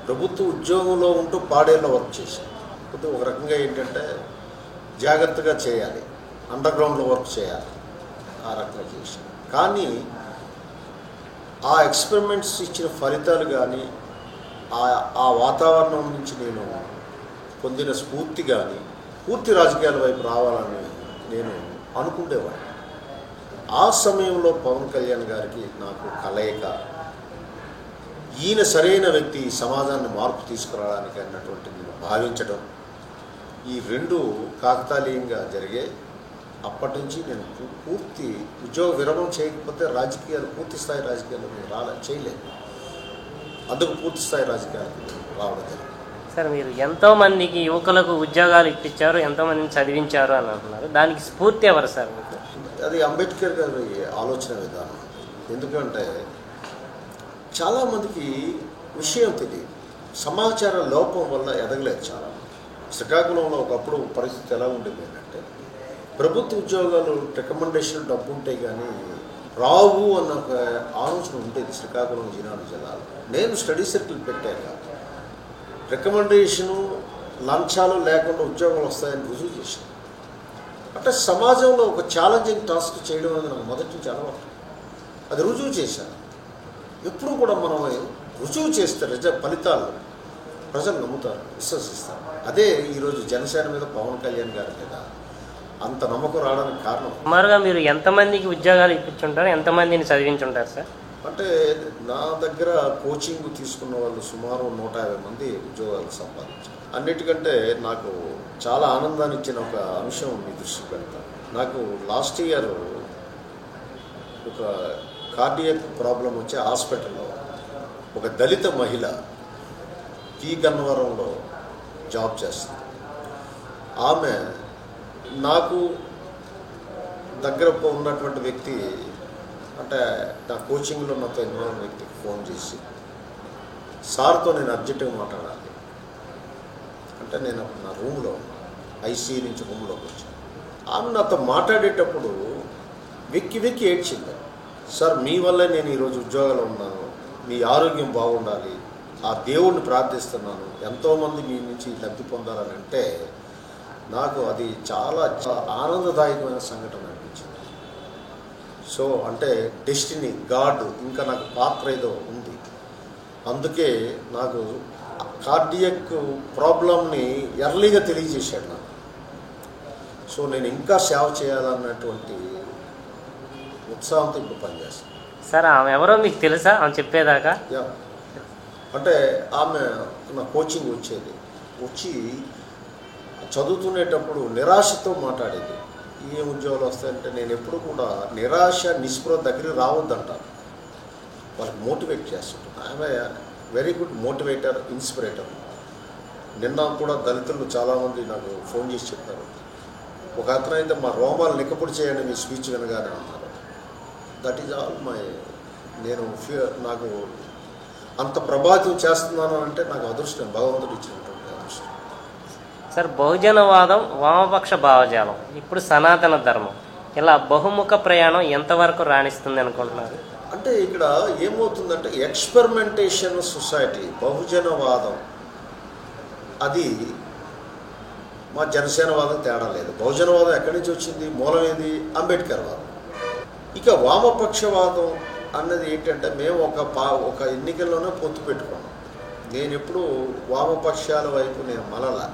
ప్రభుత్వ ఉద్యోగంలో ఉంటూ పాడేరులో వర్క్ చేశాను. కొద్దిగా ఒక రకంగా ఏంటంటే జాగ్రత్తగా చేయాలి, అండర్ గ్రౌండ్లో వర్క్ చేయాలి, ఆ రకంగా చేశాను. కానీ ఆ ఎక్స్పెరిమెంట్స్ ఇచ్చిన ఫలితాలు కానీ, ఆ వాతావరణం నుంచి నేను పొందిన స్ఫూర్తి కానీ, పూర్తి రాజకీయాల వైపు రావాలని నేను అనుకునేవాడిని. ఆ సమయంలో పవన్ కళ్యాణ్ గారికి నాకు కలయిక, ఈయన సరైన వ్యక్తి సమాజాన్ని మార్పు తీసుకురావడానికి అన్నటువంటి నేను భావించడం, ఈ రెండు కాకతాళీయంగా జరిగాయి. అప్పటి నుంచి నేను పూర్తి ఉద్యోగ విరమణ చేయకపోతే రాజకీయాలు, పూర్తి స్థాయి రాజకీయాలు నేను చేయలేదు. అందుకు పూర్తి స్థాయి రాజకీయాలకు రావడం జరిగింది. సార్, మీరు ఎంతోమందికి యువకులకు ఉద్యోగాలు ఇప్పించారు, ఎంతోమందిని చదివించారు అని అంటున్నారు. దానికి స్ఫూర్తి ఎవరు సార్ మీకు? అది అంబేద్కర్ గారి ఆలోచన విధానం. ఎందుకంటే చాలామందికి విషయం తెలియదు, సమాచార లోపం వల్ల ఎదగలేదు చాలా. శ్రీకాకుళంలో ఒకప్పుడు పరిస్థితి ఎలా ఉండేది అంటే, ప్రభుత్వ ఉద్యోగాలు రికమెండేషన్ డబ్బు ఉంటే కానీ రావు అన్న ఒక ఆలోచన ఉండేది శ్రీకాకుళం జిల్లాలో. నేను స్టడీ సర్కిల్ పెట్టాక రికమెండేషను, లంచాలు లేకుండా ఉద్యోగాలు వస్తాయని రుజువు చేశాను. అంటే సమాజంలో ఒక ఛాలెంజింగ్ టాస్క్ చేయడం అనేది నాకు మొదటి నుంచి అలవాటు. అది రుజువు చేశాను. ఎప్పుడు కూడా మనం రుజువు చేస్తే ఫలితాలు ప్రజలు నమ్ముతారు, విశ్వసిస్తారు. అదే ఈరోజు జనసేన మీద, పవన్ కళ్యాణ్ గారి మీద అంత నమ్మకం రావడానికి కారణం. సుమారుగా మీరు ఎంతమందికి ఉద్యోగాలు ఇప్పించుంటారు, ఎంతమందిని చదివించుంటారు సార్? అంటే నా దగ్గర కోచింగ్ తీసుకున్న వాళ్ళు సుమారు 150 మంది ఉద్యోగాలు సంపాదించారు. అన్నిటికంటే నాకు చాలా ఆనందాన్ని ఇచ్చిన ఒక అంశం మీ దృష్టి పెడతాను. నాకు లాస్ట్ ఇయర్ ఒక కార్డియక్ ప్రాబ్లం వచ్చే హాస్పిటల్లో ఒక దళిత మహిళ పి గన్నవరంలో జాబ్ చేస్తుంది. ఆమె నాకు దగ్గర ఉన్నటువంటి వ్యక్తి, అంటే నా కోచింగ్లో నాతో ఇన్వాల్వ్ వ్యక్తికి ఫోన్ చేసి, సార్తో నేను అర్జెంటుగా మాట్లాడాలి అంటే నేను నా రూమ్లో ఐసీయూ నుంచి రూమ్లోకి వచ్చాను. ఆమె నాతో మాట్లాడేటప్పుడు వెక్కి వెక్కి ఏడ్చింది. సార్, మీ వల్లే నేను ఈరోజు ఉద్యోగాలు ఉన్నాను, మీ ఆరోగ్యం బాగుండాలి, ఆ దేవుణ్ణి ప్రార్థిస్తున్నాను, ఎంతోమంది మీ నుంచి లబ్ధి పొందాలని అంటే నాకు అది చాలా ఆనందదాయకమైన సంఘటన అనిపించింది. సో అంటే డెస్టినీ, గాడ్ ఇంకా నాకు పాత్ర ఏదో ఉంది. అందుకే నాకు కార్డియక్ ప్రాబ్లంని ఎర్లీగా తెలియజేశాడు నాకు. సో నేను ఇంకా సేవ చేయాలన్నటువంటి ఉత్సాహంతో ఇప్పుడు పనిచేస్తాను. సార్, ఆమె ఎవరో మీకు తెలుసా ఆమె చెప్పేదాకా? యా, అంటే ఆమె నా కోచింగ్ వచ్చి చదువుతునేటప్పుడు నిరాశతో మాట్లాడేది. ఏ ఉద్యోగాలు వస్తాయంటే నేను ఎప్పుడు కూడా నిరాశ నిస్పృహ దగ్గర రావద్దంటాను, వాళ్ళకి మోటివేట్ చేస్తుంటాను. ఆమె వెరీ గుడ్ మోటివేటర్, ఇన్స్పిరేటర్. నిన్న కూడా దళితులు చాలామంది నాకు ఫోన్ చేసి చెప్పారు. ఒక అతను అయితే మా రోమాలు నిక్కపొడి చేయండి మీ స్పీచ్ వినగానే అన్నారు. దట్ ఈజ్ ఆల్ మై, నేను నాకు అంత ప్రభావితం చేస్తున్నాను అంటే నాకు అదృష్టం, భగవంతుడు ఇచ్చినటువంటి అదృష్టం. సార్, బహుజనవాదం, వామపక్ష భావజాలం, ఇప్పుడు సనాతన ధర్మం, ఇలా బహుముఖ ప్రయాణం ఎంతవరకు రాణిస్తుంది అనుకుంటున్నారు? అంటే ఇక్కడ ఏమవుతుందంటే ఎక్స్పెరిమెంటేషన్ సొసైటీ, బహుజనవాదం అది మా జనసేనవాదం తేడా లేదు. బహుజనవాదం ఎక్కడి నుంచి వచ్చింది, మూలం ఏది, అంబేద్కర్ వాదం. ఇక వామపక్షవాదం అన్నది ఏంటంటే మేము ఒక ఎన్నికల్లోనే పొత్తు పెట్టుకున్నాం. నేను ఎప్పుడు వామపక్షాల వైపు నేను మలలా.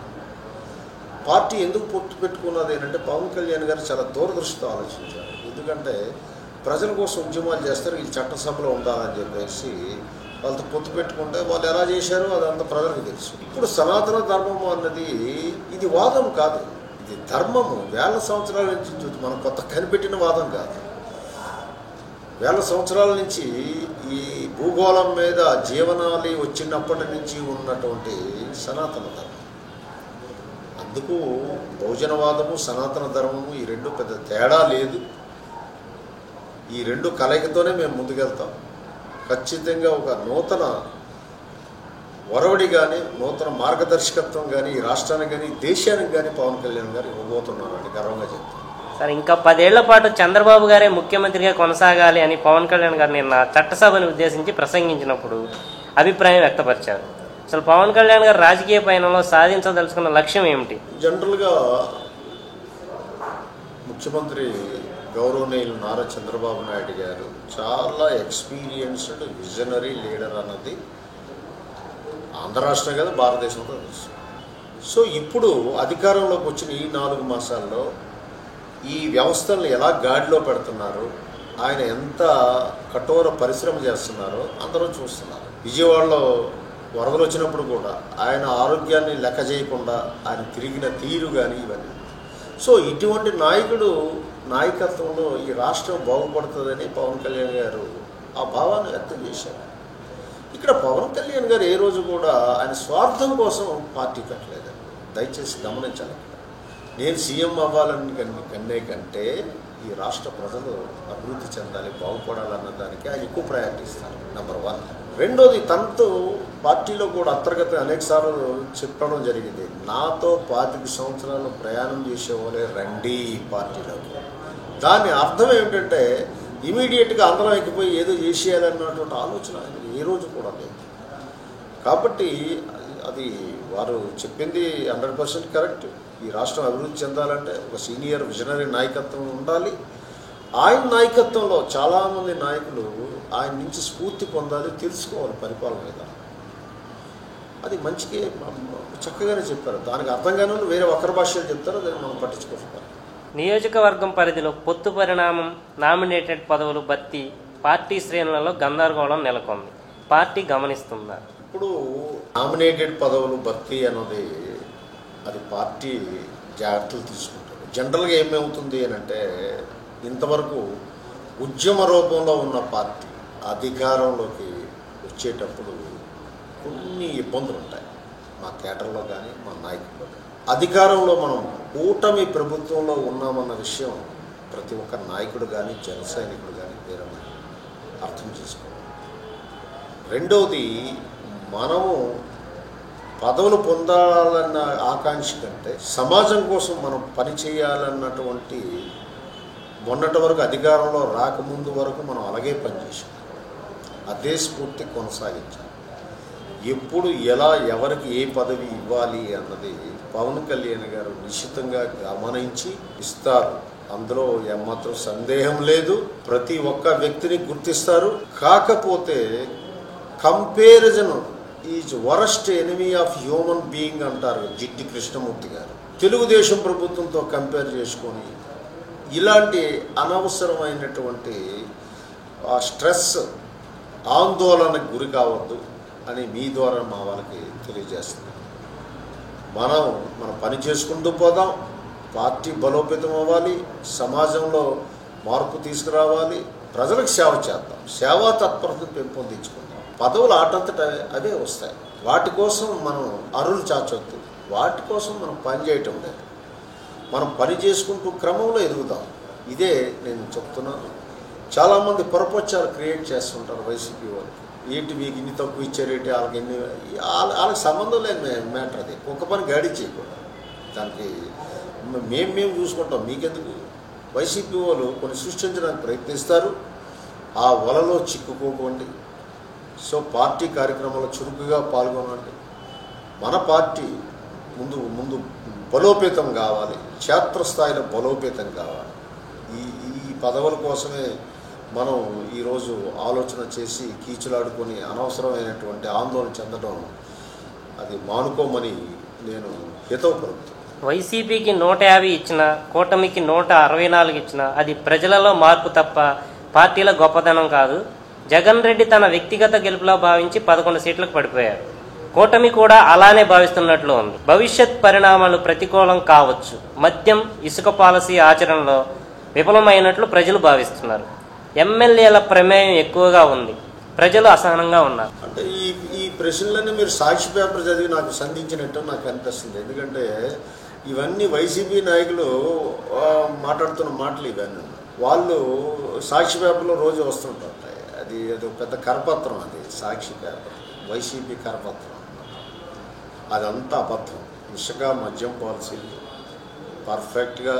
పార్టీ ఎందుకు పొత్తు పెట్టుకున్నది ఏంటంటే పవన్ కళ్యాణ్ గారు చాలా దూరదృష్టితో ఆలోచించారు. ఎందుకంటే ప్రజల కోసం ఉద్యమాలు చేస్తారు, వీళ్ళు చట్టసభలో ఉండాలని చెప్పేసి వాళ్ళతో పొత్తు పెట్టుకుంటే వాళ్ళు ఎలా చేశారో అదంతా ప్రజలకు తెలుసు. ఇప్పుడు సనాతన ధర్మము అన్నది ఇది వాదం కాదు, ఇది ధర్మము. వేల సంవత్సరాల నుంచి మనం కొత్త కనిపెట్టిన వాదం కాదు. వేల సంవత్సరాల నుంచి ఈ భూగోళం మీద జీవనాలు వచ్చినప్పటి నుంచి ఉన్నటువంటి సనాతన ధర్మం. అందుకు బహుజనవాదము, సనాతన ధర్మము ఈ రెండు పెద్ద తేడా లేదు. ఈ రెండు కలయికతోనే మేము ముందుకెళ్తాం. ఖచ్చితంగా ఒక నూతన ఒరవడి కానీ, నూతన మార్గదర్శకత్వం కానీ ఈ రాష్ట్రానికి కానీ దేశానికి కానీ పవన్ కళ్యాణ్ గారు ఇవ్వబోతున్నారని గర్వంగా చెప్తాను. సార్, ఇంకా 10 ఏళ్ల పాటు చంద్రబాబు గారే ముఖ్యమంత్రిగా కొనసాగాలి అని పవన్ కళ్యాణ్ గారు నిన్న చట్టసభను ఉద్దేశించి ప్రసంగించినప్పుడు అభిప్రాయం వ్యక్తపరిచారు. అసలు పవన్ కళ్యాణ్ గారు రాజకీయ పయనంలో సాధించదలుచుకున్న లక్ష్యం ఏమిటి? జనరల్గా ముఖ్యమంత్రి గౌరవనీయులు నారా చంద్రబాబు నాయుడు గారు చాలా ఎక్స్పీరియన్స్డ్ విజనరీ లీడర్ అన్నది ఆంధ్ర రాష్ట్రం కదా, భారతదేశంలో తెలుసు. సో ఇప్పుడు అధికారంలోకి వచ్చిన ఈ 4 మాసాల్లో ఈ వ్యవస్థలను ఎలా గాడిలో పెడుతున్నారు, ఆయన ఎంత కఠోర పరిశ్రమ చేస్తున్నారో అందరూ చూస్తున్నారు. విజయవాడలో వరదలు వచ్చినప్పుడు కూడా ఆయన ఆరోగ్యాన్ని లెక్క చేయకుండా ఆయన తిరిగిన తీరు కానీ ఇవన్నీ. సో ఇటువంటి నాయకత్వంలో ఈ రాష్ట్రం బాగుపడుతుందని పవన్ కళ్యాణ్ గారు ఆ భావాన్ని వ్యక్తం చేశారు. ఇక్కడ పవన్ కళ్యాణ్ గారు ఏ రోజు కూడా ఆయన స్వార్థం కోసం పార్టీ పెట్టలేదు. దయచేసి గమనించాలి. నేను సీఎం అవ్వాలని కన్నే కంటే ఈ రాష్ట్ర ప్రజలు అభివృద్ధి చెందాలి, బాగుపడాలన్న దానికి ఆయన ఎక్కువ ప్రయారిటీ ఇస్తారు. నెంబర్ 1. రెండోది, తనతో పార్టీలో కూడా అంతర్గత అనేక సార్లు చెప్పడం జరిగింది, నాతో 25 సంవత్సరాలు ప్రయాణం చేసేవాళ్ళే రండి ఈ పార్టీలోకి. దాని అర్థం ఏమిటంటే ఇమీడియట్గా అందరం ఎక్కిపోయి ఏదో చేసేయాలన్నటువంటి ఆలోచన ఆయనకి ఏ రోజు కూడా లేదు. కాబట్టి అది వారు చెప్పింది 100% కరెక్ట్. ఈ రాష్ట్రం అభివృద్ధి చెందాలంటే ఒక సీనియర్ విజనరీ నాయకత్వం ఉండాలి. ఆయన నాయకత్వంలో చాలామంది నాయకులు ఆయన నుంచి స్ఫూర్తి పొందాలి, తెలుసుకోవాలి పరిపాలన మీద. అది మంచిగా చక్కగానే చెప్పారు. దానికి అర్థం కాని వేరే ఒకరి భాషలు చెప్తారో దాన్ని మనం పట్టించుకోవాలి. నియోజకవర్గం పరిధిలో పొత్తు పరిణామం, నామినేటెడ్ పదవులు భర్తీ, పార్టీ శ్రేణులలో గందరగోళం నెలకొంది. పార్టీ గమనిస్తుందా? ఇప్పుడు నామినేటెడ్ పదవులు భర్తీ అన్నది అది పార్టీ జాగ్రత్తలు తీసుకుంటుంది. జనరల్గా ఏమవుతుంది అని అంటే, ఇంతవరకు ఉద్యమ రూపంలో ఉన్న పార్టీ అధికారంలోకి వచ్చేటప్పుడు కొన్ని ఇబ్బందులు ఉంటాయి. మా కేటర్లో కానీ మా నాయకుల్లో కానీ. అధికారంలో మనం కూటమి ప్రభుత్వంలో ఉన్నామన్న విషయం ప్రతి ఒక్క నాయకుడు కానీ జన సైనికుడు కానీ వేరే అర్థం చేసుకోవాలి. రెండవది, మనము పదవులు పొందాలన్న ఆకాంక్ష కంటే సమాజం కోసం మనం పని చేయాలన్నటువంటి మొన్నటి వరకు అధికారంలో రాకముందు వరకు మనం అలాగే పనిచేసాం. అదే స్ఫూర్తి కొనసాగించాలి. ఎప్పుడు ఎలా ఎవరికి ఏ పదవి ఇవ్వాలి అన్నది పవన్ కళ్యాణ్ గారు నిశ్చితంగా గమనించి ఇస్తారు. అందులో ఏమాత్రం సందేహం లేదు. ప్రతి ఒక్క వ్యక్తిని గుర్తిస్తారు. కాకపోతే comparison is worst enemy of human being అంటారు జిడ్డి కృష్ణమూర్తి గారు. తెలుగుదేశం ప్రభుత్వంతో కంపేర్ చేసుకొని ఇలాంటి అనవసరమైనటువంటి స్ట్రెస్, ఆందోళనకు గురి కావద్దు అని మీ ద్వారా మా వాళ్ళకి తెలియజేస్తున్నాం. మన పని చేసుకుంటూ పోదాం. పార్టీ బలోపేతం అవ్వాలి, సమాజంలో మార్పు తీసుకురావాలి, ప్రజలకు సేవ చేద్దాం, సేవా తత్పరతను పెంపొందించుకుందాం. పదవులు ఆటంతట అవే వస్తాయి. వాటి కోసం మనం అరులు చాచొద్దు. వాటి కోసం మనం పని చేయటం లేదు. మనం పని చేసుకుంటూ క్రమంలో ఎదుగుదాం. ఇదే నేను చెప్తున్నాను. చాలామంది పొరపచ్చాలు క్రియేట్ చేస్తుంటారు వైసీపీ వాళ్ళకి. ఏంటి మీకు ఇన్ని తక్కువ ఇచ్చారేంటి, వాళ్ళకి సంబంధం లేని మ్యాటర్ అది. ఒక్క పని గాడి చేయకూడదు. దానికి మేము చూసుకుంటాం, మీకెందుకు. వైసీపీ వాళ్ళు కొన్ని సృష్టించడానికి ప్రయత్నిస్తారు. ఆ వలలో చిక్కుకోకండి. సో పార్టీ కార్యక్రమాల్లో చురుకుగా పాల్గొనండి. మన పార్టీ ముందు బలోపేతం కావాలి, క్షేత్రస్థాయిలో బలోపేతం కావాలి. ఈ పదవుల కోసమే మనం ఈరోజు ఆలోచన చేసి కీచులాడుకొని అనవసరమైనటువంటి ఆందోళన చెందడం అది మానుకోమని నేను హితవు పలుకుతాను. వైసీపీకి 150 ఇచ్చినా, కూటమికి 164 ఇచ్చినా అది ప్రజలలో మార్పు తప్ప పార్టీల గొప్పదనం కాదు. జగన్ రెడ్డి తన వ్యక్తిగత గెలుపులా భావించి 11 సీట్లకు పడిపోయారు. కూటమి కూడా అలానే భావిస్తున్నట్లు ఉంది. భవిష్యత్ పరిణామాలు ప్రతికూలం కావచ్చు. మద్యం, ఇసుక పాలసీ ఆచరణలో విఫలమైనట్లు ప్రజలు భావిస్తున్నారు. ఎమ్మెల్యేల ప్రమేయం ఎక్కువగా ఉంది. ప్రజలు అసహనంగా ఉన్నారు. అంటే ఈ ప్రశ్నలన్నీ మీరు సాక్షి పేపర్ చదివి నాకు సంధించినట్టు నాకు అనిపిస్తుంది. ఎందుకంటే ఇవన్నీ వైసీపీ నాయకులు మాట్లాడుతున్న మాటలు ఇవన్నీ. వాళ్ళు సాక్షి పేపర్లో రోజు వస్తుంటాయి. అది పెద్ద కరపత్రం. అది సాక్షి పేపర్, వైసీపీ కరపత్రం. అదంతా అబద్ధం. ఇసుక, మద్యం పాలసీలు పర్ఫెక్ట్గా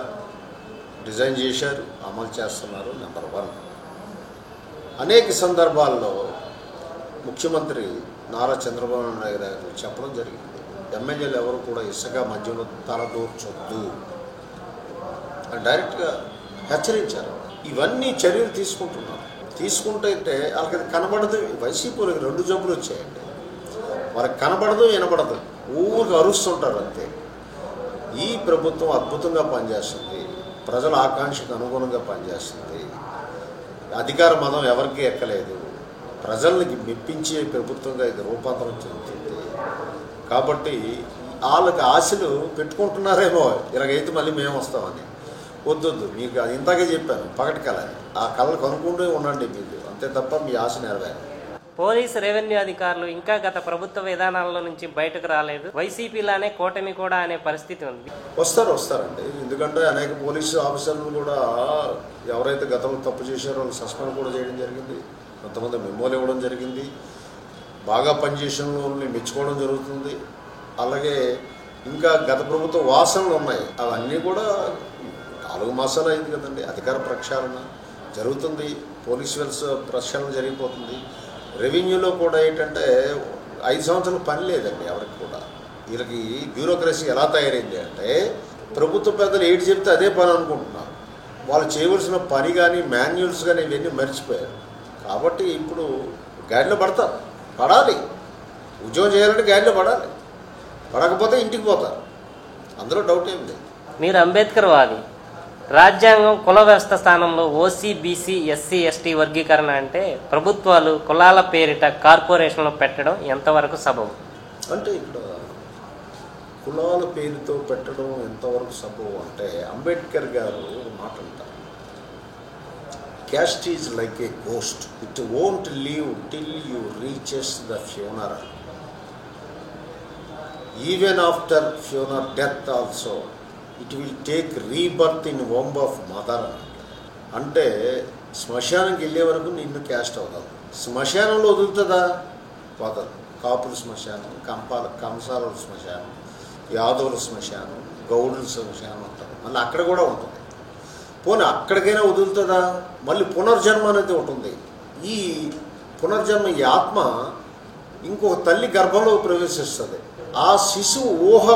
డిజైన్ చేశారు, అమలు చేస్తున్నారు. నెంబర్ 1. అనేక సందర్భాల్లో ముఖ్యమంత్రి నారా చంద్రబాబు నాయుడు గారు చెప్పడం జరిగింది, ఎమ్మెల్యేలు ఎవరు కూడా ఇసుక, మద్యంలో తలదూర్చొద్దు అని డైరెక్ట్గా హెచ్చరించారు. ఇవన్నీ చర్యలు తీసుకుంటే వాళ్ళకి అది కనబడదు. వైసీపీలకు 2 జబ్బులు వచ్చాయండి. వాళ్ళకి కనబడదు, వినబడదు, ఊరికి అరుస్తుంటారు అంతే. ఈ ప్రభుత్వం అద్భుతంగా పనిచేస్తుంది. ప్రజల ఆకాంక్షకు అనుగుణంగా పనిచేస్తుంది. అధికార మదం ఎవరికీ ఎక్కలేదు. ప్రజల్ని మెప్పించే ప్రభుత్వంగా ఇది రూపాంతరం చెందుతుంది. కాబట్టి వాళ్ళకి ఆశలు పెట్టుకుంటున్నారేమో, ఇలాగైతే మళ్ళీ మేము వస్తామని. వద్దు, మీకు అది ఇందాకే చెప్పాను, పగటి కళ. ఆ కళలు కనుక్కుంటూ ఉండండి మీరు, అంతే తప్ప మీ ఆశ నెరవేరు. పోలీసు, రెవెన్యూ అధికారులు ఇంకా గత ప్రభుత్వ విధానాల నుంచి బయటకు రాలేదు. వైసీపీలానే కూటమి కూడా అనే పరిస్థితి ఉంది. వస్తారండి. ఎందుకంటే అనేక పోలీసు ఆఫీసర్లు కూడా ఎవరైతే గతంలో తప్పు చేశారో వాళ్ళు సస్పెండ్ కూడా చేయడం జరిగింది. కొంతమంది మెమోలు ఇవ్వడం జరిగింది. బాగా పనిచేసిన వాళ్ళని మెచ్చుకోవడం జరుగుతుంది. అలాగే ఇంకా గత ప్రభుత్వ వాసనలు ఉన్నాయి. అవన్నీ కూడా 4 మాసాలు అయింది కదండి. అధికార ప్రక్షాళన జరుగుతుంది, పోలీస్ వెల్స్ ప్రక్షాళన జరిగిపోతుంది. రెవెన్యూలో కూడా ఏంటంటే 5 సంవత్సరాలు పని లేదండి ఎవరికి కూడా. వీళ్ళకి బ్యూరోక్రసీ ఎలా తయారైంది అంటే, ప్రభుత్వ పెద్దలు ఏటి చెప్తే అదే పని అనుకుంటున్నారు. వాళ్ళు చేయవలసిన పని కానీ మాన్యువల్స్ కానీ ఇవన్నీ మర్చిపోయారు. కాబట్టి ఇప్పుడు గాడిలో పడాలి. ఉద్యోగం చేయాలంటే గాడిలో పడాలి. పడకపోతే ఇంటికి పోతారు. అందులో డౌట్ ఏం లేదు. మీరు అంబేద్కర్ వాది. రాజ్యాంగం కుల వ్యవస్థ స్థానంలో ఓసీ బీసీ ఎస్సీ ఎస్టీ వర్గీకరణ అంటే ప్రభుత్వాలు కులాల పేరిట కార్పొరేషన్లు పెట్టడం ఎంతవరకు సబబు? అంటే ఇక్కడ కులాల పేరుతో పెట్టడం ఎంతవరకు సబబు అంటే అంబేద్కర్ గారు మాట అంటారు, caste is like a ghost, it won't leave till you reaches the funeral, even after funeral death also it will take rebirth in womb of mother. అంటే శ్మశానంకి వెళ్ళే వరకు నిన్ను క్యాస్ట్ అవుతుంది, శ్మశానంలో వదులుతుందా? వదలదు. కాపుల శ్మశానం, కంసాల శ్మశానం, యాదవుల శ్మశానం, గౌడుల శ్మశానం ఉంటుంది, మళ్ళీ అక్కడ కూడా ఉంటుంది. పోనీ అక్కడికైనా వదులుతుందా? మళ్ళీ పునర్జన్మ అనేది ఉంటుంది. ఈ పునర్జన్మ, ఈ ఆత్మ ఇంకొక తల్లి గర్భంలో ప్రవేశిస్తుంది. ఆ శిశువు ఊహ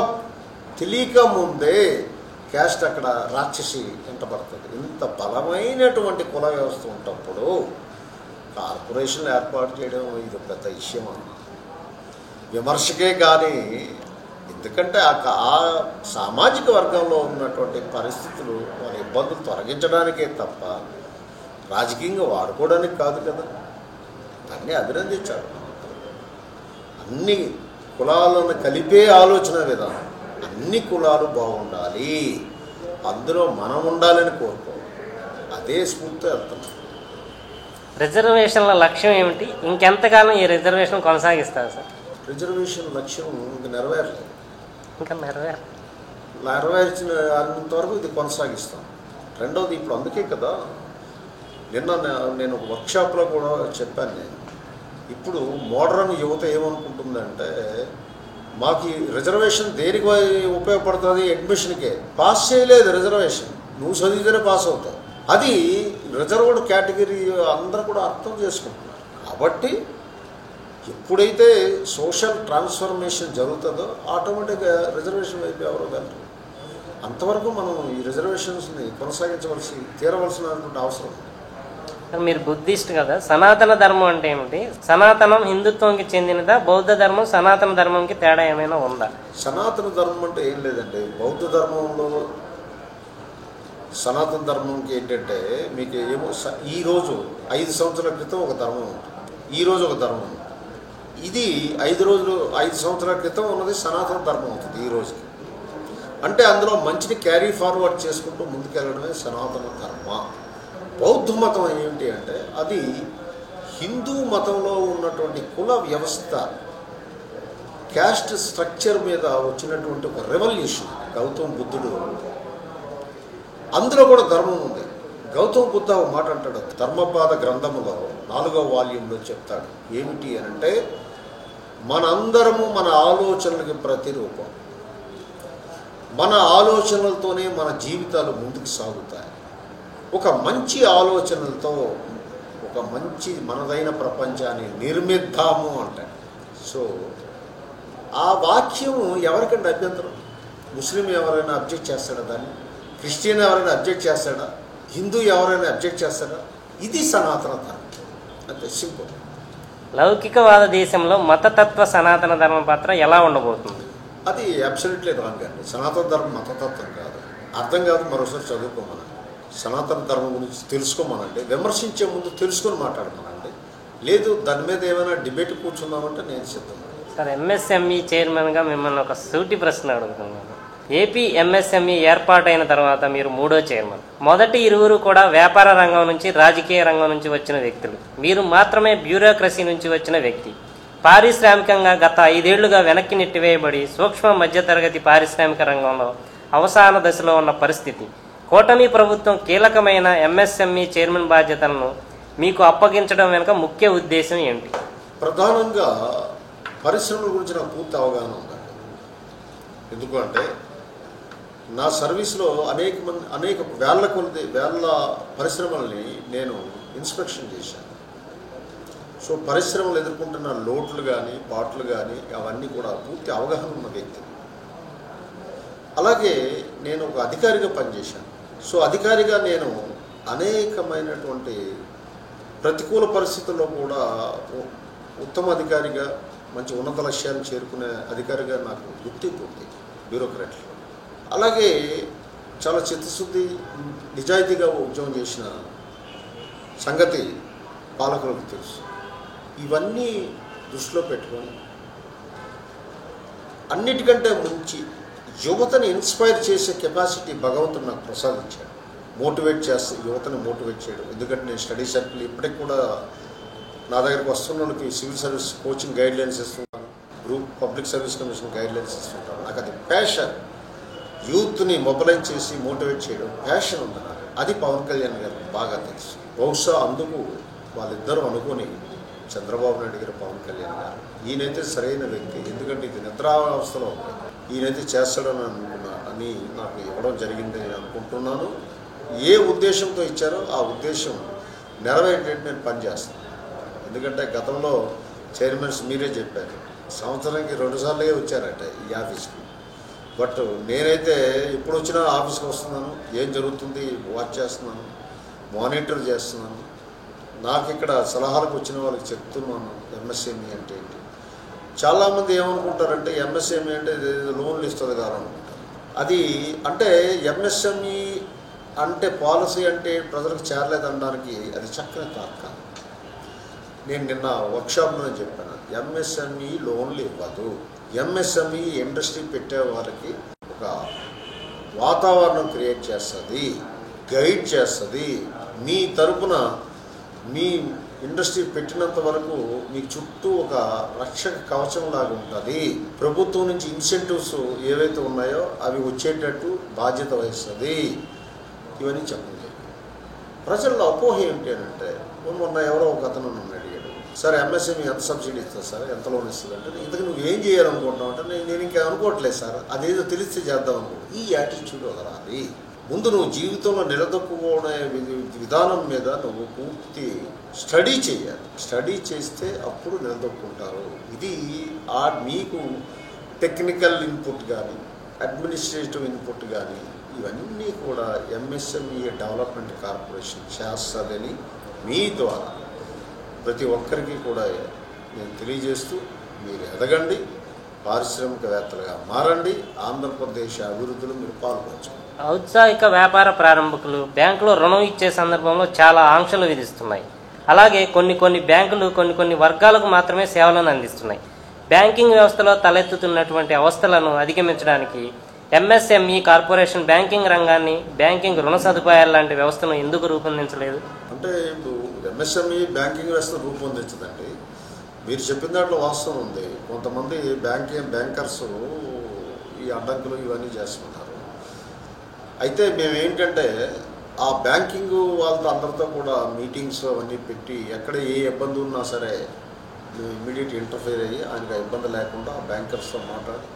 తెలియక ముందే క్యాస్ట్ అక్కడ రాక్షసి వెంటబడుతుంది. ఇంత బలమైనటువంటి కుల వ్యవస్థ ఉన్నప్పుడు కార్పొరేషన్లు ఏర్పాటు చేయడం ఇది పెద్ద విషయం అన్న విమర్శకే కానీ, ఎందుకంటే ఆ సామాజిక వర్గంలో ఉన్నటువంటి పరిస్థితులు వాళ్ళ ఇబ్బందులు తొలగించడానికే తప్ప రాజకీయంగా వాడుకోవడానికి కాదు కదా. దాన్ని అభినందించాడు. అన్ని కులాలను కలిపే ఆలోచన విధానం, అన్ని కులాలు బాగుండాలి, అందులో మనం ఉండాలని కోరుకోవాలి. అదే స్ఫూర్తి వెళ్తున్నాం. రిజర్వేషన్ల లక్ష్యం ఏమిటి? ఇంకెంతకాలం ఈ రిజర్వేషన్ కొనసాగిస్తారు సార్? రిజర్వేషన్ లక్ష్యం ఇంకా నెరవేరలేదు. ఇంకా నెరవేర్చిన అంత వరకు ఇది కొనసాగిస్తాం. రెండవది, ఇప్పుడు అందుకే కదా నిన్న నేను వర్క్షాప్లో కూడా చెప్పాను. నేను ఇప్పుడు మోడర్న్ యువత ఏమనుకుంటుందంటే, మాకు ఈ రిజర్వేషన్ దేనికి ఉపయోగపడుతుంది? అడ్మిషన్కే. పాస్ చేయలేదు రిజర్వేషన్, నువ్వు చదివితేనే పాస్ అవుతావు. అది రిజర్వ్డ్ కేటగిరీ అందరూ కూడా అర్థం చేసుకుంటున్నారు. కాబట్టి ఎప్పుడైతే సోషల్ ట్రాన్స్ఫర్మేషన్ జరుగుతుందో ఆటోమేటిక్గా రిజర్వేషన్ వైపు ఎవరో వెళ్ళరు. అంతవరకు మనం ఈ రిజర్వేషన్స్ని తీరవలసినటువంటి అవసరం. మీరు బుద్ధిస్ట్ కదా, సనాతన ధర్మం అంటే ఏమిటి? సనాతనం హిందుత్వంకి చెందినదా? బౌద్ధ ధర్మం సనాతన ధర్మంకి తేడా ఏమైనా ఉందా? సనాతన ధర్మం అంటే ఏం లేదండి. బౌద్ధ ధర్మంలో సనాతన ధర్మంకి ఏంటంటే, మీకు ఏమో ఈరోజు 5 సంవత్సరాల క్రితం ఒక ధర్మం ఉంటుంది, ఈరోజు ఒక ధర్మం ఉంటుంది. ఇది 5 సంవత్సరాల క్రితం ఉన్నది సనాతన ధర్మం అవుతుంది ఈ రోజుకి. అంటే అందులో మంచిని క్యారీ ఫార్వర్డ్ చేసుకుంటూ ముందుకెళ్ళడమే సనాతన ధర్మ. బౌద్ధ మతం ఏమిటి అంటే, అది హిందూ మతంలో ఉన్నటువంటి కుల వ్యవస్థ, క్యాస్ట్ స్ట్రక్చర్ మీద వచ్చినటువంటి ఒక రెవల్యూషన్. గౌతమ్ బుద్ధుడు, అందులో కూడా ధర్మం ఉంది. గౌతమ్ బుద్ధ ఒక మాట అంటాడు, ధర్మపాద గ్రంథములో 4వ వాల్యూంలో చెప్తాడు. ఏమిటి అని అంటే, మనందరము మన ఆలోచనలకి ప్రతిరూపం, మన ఆలోచనలతోనే మన జీవితాలు ముందుకు సాగుతాయి. ఒక మంచి ఆలోచనలతో ఒక మంచి మనదైన ప్రపంచాన్ని నిర్మిద్దాము అంటాడు. సో ఆ వాక్యం ఎవరికంటే అభ్యంతరం? ముస్లిం ఎవరైనా అబ్జెక్ట్ చేస్తాడా దాన్ని? క్రిస్టియన్ ఎవరైనా అబ్జెక్ట్ చేస్తాడా? హిందూ ఎవరైనా అబ్జెక్ట్ చేస్తాడా? ఇది సనాతన ధర్మం, అంతే సింపుల్. లౌకికవాద దేశంలో మతతత్వ సనాతన ధర్మం పాత్ర ఎలా ఉండబోతుంది? అది అబ్సల్యూట్లీ రాంగ్ అండి. సనాతన ధర్మం మతతత్వం కాదు. అర్థం కాదు, మరోసారి చదువుకోమనండి. సనాతన ధర్మం గురించి తెలుసుకోమనండి. విమర్శించే ముందు తెలుసుకొని మాట్లాడమనండి. లేదు దాని మీద ఏమైనా డిబేట్ కూర్చుందామంటే నేను సిద్ధం. సార్, ఎంఎస్ఎంఈ చైర్మన్గా మిమ్మల్ని ఒక సూటి ప్రశ్న అడుగుతున్నాను. ఏపీ ఎంఎస్ఎంఈ ఏర్పాటైన తర్వాత మీరు 3వ చైర్మన్. మొదటి 2 కూడా వ్యాపార రంగం నుంచి రాజకీయ రంగం నుంచి వచ్చిన వ్యక్తులు. మీరు మాత్రమే బ్యూరోక్రసీ నుంచి వచ్చిన వ్యక్తి. పారిశ్రామికంగా గత 5 ఏళ్లుగా వెనక్కి నెట్టివేయబడి సూక్ష్మ మధ్యతరగతి పారిశ్రామిక రంగంలో అవసాన దశలో ఉన్న పరిస్థితి. కూటమి ప్రభుత్వం కీలకమైన ఎంఎస్ఎంఈ చైర్మన్ బాధ్యతలను మీకు అప్పగించడం వెనుక ముఖ్య ఉద్దేశం ఏమిటి? ప్రధానంగా పరిశ్రమల గురించి నాకు పూర్తి అవగాహన ఉందండి. ఎందుకంటే నా సర్వీస్లో అనేక వేల పరిశ్రమల్ని నేను ఇన్స్పెక్షన్ చేశాను. సో పరిశ్రమలు ఎదుర్కొంటున్న లోట్లు కానీ పాట్లు కానీ అవన్నీ కూడా పూర్తి అవగాహన ఉన్న వ్యక్తి. అలాగే నేను ఒక అధికారిగా పనిచేశాను. సో అధికారిగా నేను అనేకమైనటువంటి ప్రతికూల పరిస్థితుల్లో కూడా ఉత్తమ అధికారిగా, మంచి ఉన్నత లక్ష్యాన్ని చేరుకునే అధికారిగా నాకు గుర్తింపు ఉంది బ్యూరోక్రాట్లో. అలాగే చాలా చిత్తశుద్ధి నిజాయితీగా ఉద్యోగం చేసిన సంగతి పాలకులకు తెలుసు. ఇవన్నీ దృష్టిలో పెట్టుకొని అన్నిటికంటే ముంచి యువతని ఇన్స్పైర్ చేసే కెపాసిటీ భగవంతుడు నాకు ప్రసాదించాడు. మోటివేట్ చేస్తే యువతని మోటివేట్ చేయడం. ఎందుకంటే నేను స్టడీ సర్కిల్ ఇప్పటికి కూడా నా దగ్గరకు వస్తున్న వాళ్ళకి సివిల్ సర్వీస్ కోచింగ్ గైడ్లైన్స్ ఇస్తుంటాను, group public service commission guidelines ఇస్తుంటాను. నాకు అది ప్యాషన్. యూత్ని మొబిలైజ్ చేసి మోటివేట్ చేయడం ప్యాషన్ ఉంది నాకు. అది పవన్ కళ్యాణ్ గారికి బాగా తెలుసు. బహుశా అందుకు వాళ్ళిద్దరూ అనుకుని చంద్రబాబు నాయుడు గారు, పవన్ కళ్యాణ్ గారు ఈయనైతే సరైన వ్యక్తి, ఎందుకంటే ఇది నిద్రావస్థలో ఉంది, ఈయనైతే చేస్తాడని అని నాకు ఇవ్వడం జరిగిందని నేను అనుకుంటున్నాను. ఏ ఉద్దేశంతో ఇచ్చారో ఆ ఉద్దేశం నెరవేరేటట్టు నేను పనిచేస్తాను. ఎందుకంటే గతంలో చైర్మన్స్ మీరే చెప్పారు, సంవత్సరానికి 2 సార్లుగా వచ్చారట ఈ ఆఫీస్కి. బట్ నేనైతే ఎప్పుడు వచ్చినా ఆఫీస్కి వస్తున్నాను, ఏం జరుగుతుంది వాచ్ చేస్తున్నాను, మానిటర్ చేస్తున్నాను. నాకు ఇక్కడ సలహాలకు వచ్చిన వాళ్ళకి చెప్తున్నాను ఎంఎస్ఎంఈ అంటే ఏంటి. చాలామంది ఏమనుకుంటారంటే ఎంఎస్ఎంఈ అంటే లోన్లు ఇస్తుంది కాదనుకుంటారు. అది అంటే ఎంఎస్ఎంఈ అంటే పాలసీ అంటే ప్రజలకు చేరలేదనడానికి అది చక్కని తార్కాణం. నేను నిన్న వర్క్షాప్లో చెప్పాను, ఎంఎస్ఎంఈ లోన్లు ఇవ్వదు. ఎంఎస్ఎంఈ ఇండస్ట్రీ పెట్టే వారికి ఒక వాతావరణం క్రియేట్ చేస్తుంది, గైడ్ చేస్తుంది. మీ తరపున మీ ఇండస్ట్రీ పెట్టినంత వరకు మీకు చుట్టూ ఒక రక్షక కవచం లాగా ఉంటుంది. ప్రభుత్వం నుంచి ఇన్సెంటివ్స్ ఏవైతే ఉన్నాయో అవి వచ్చేటట్టు బాధ్యత వహిస్తుంది. ఇవన్నీ చెప్పండి. ప్రజల్లో అపోహ ఏంటి అంటే, మొన్న ఎవరో ఒక అతను నన్ను అడిగాడు, సార్ ఎంఎస్ఎంఈ ఎంత సబ్సిడీ ఇస్తుంది సార్, ఎంత లోన్ ఇస్తుంది అంటే, ఇంతకు నువ్వు ఏం చేయాలనుకుంటున్నావు అంటే, నేను ఇంకా అనుకోవట్లేదు సార్, అదేదో తెలిస్తే చేద్దాం అనుకో. ఈ యాటిట్యూడ్ వదలాలి. ముందు నువ్వు జీవితంలో నిలదొక్కునే విధానం మీద నువ్వు పూర్తి స్టడీ చేయాలి. స్టడీ చేస్తే అప్పుడు నిలదొక్కుంటారు. ఇది మీకు టెక్నికల్ ఇన్పుట్ కానీ అడ్మినిస్ట్రేటివ్ ఇన్పుట్ కానీ ఇవన్నీ కూడా ఎంఎస్ఎంఈ డెవలప్మెంట్ కార్పొరేషన్ చేస్తుందని మీ ద్వారా ప్రతి ఒక్కరికి కూడా నేను తెలియజేస్తూ, మీరు ఎదగండి, పారిశ్రామికవేత్తలుగా మారండి, ఆంధ్రప్రదేశ్ అభివృద్ధిలో మీరు పాల్గొనవచ్చు. ఔత్సాహిక వ్యాపార ప్రారంభకులు బ్యాంకులో రుణం ఇచ్చే సందర్భంలో చాలా ఆంక్షలు విధిస్తున్నాయి. అలాగే కొన్ని బ్యాంకులు కొన్ని వర్గాలకు మాత్రమే సేవలను అందిస్తున్నాయి. బ్యాంకింగ్ వ్యవస్థలో తలెత్తుతున్నటువంటి అవస్థలను అధిగమించడానికి ఎంఎస్ఎంఈ కార్పొరేషన్ బ్యాంకింగ్ రంగాన్ని, బ్యాంకింగ్ రుణ సదుపాయాలు లాంటి వ్యవస్థను ఎందుకు రూపొందించలేదు? అంటే ఇప్పుడు ఎంఎస్ఎంఈ బ్యాంకింగ్ వ్యవస్థ రూపొందించదండి. మీరు చెప్పిన దాంట్లో వాస్తవం ఉంది. కొంతమంది బ్యాంకర్స్ ఈ అడ్డంకులు ఇవన్నీ చేస్తున్నారు. అయితే మేము ఏంటంటే ఆ బ్యాంకింగ్ వాళ్ళతో అందరితో కూడా మీటింగ్స్ అవన్నీ పెట్టి ఎక్కడ ఏ ఇబ్బంది ఉన్నా సరే ఇమ్మీడియట్ ఇంటర్ఫేర్ అయ్యి ఆయనకు ఇబ్బంది లేకుండా ఆ బ్యాంకర్స్తో మాట్లాడి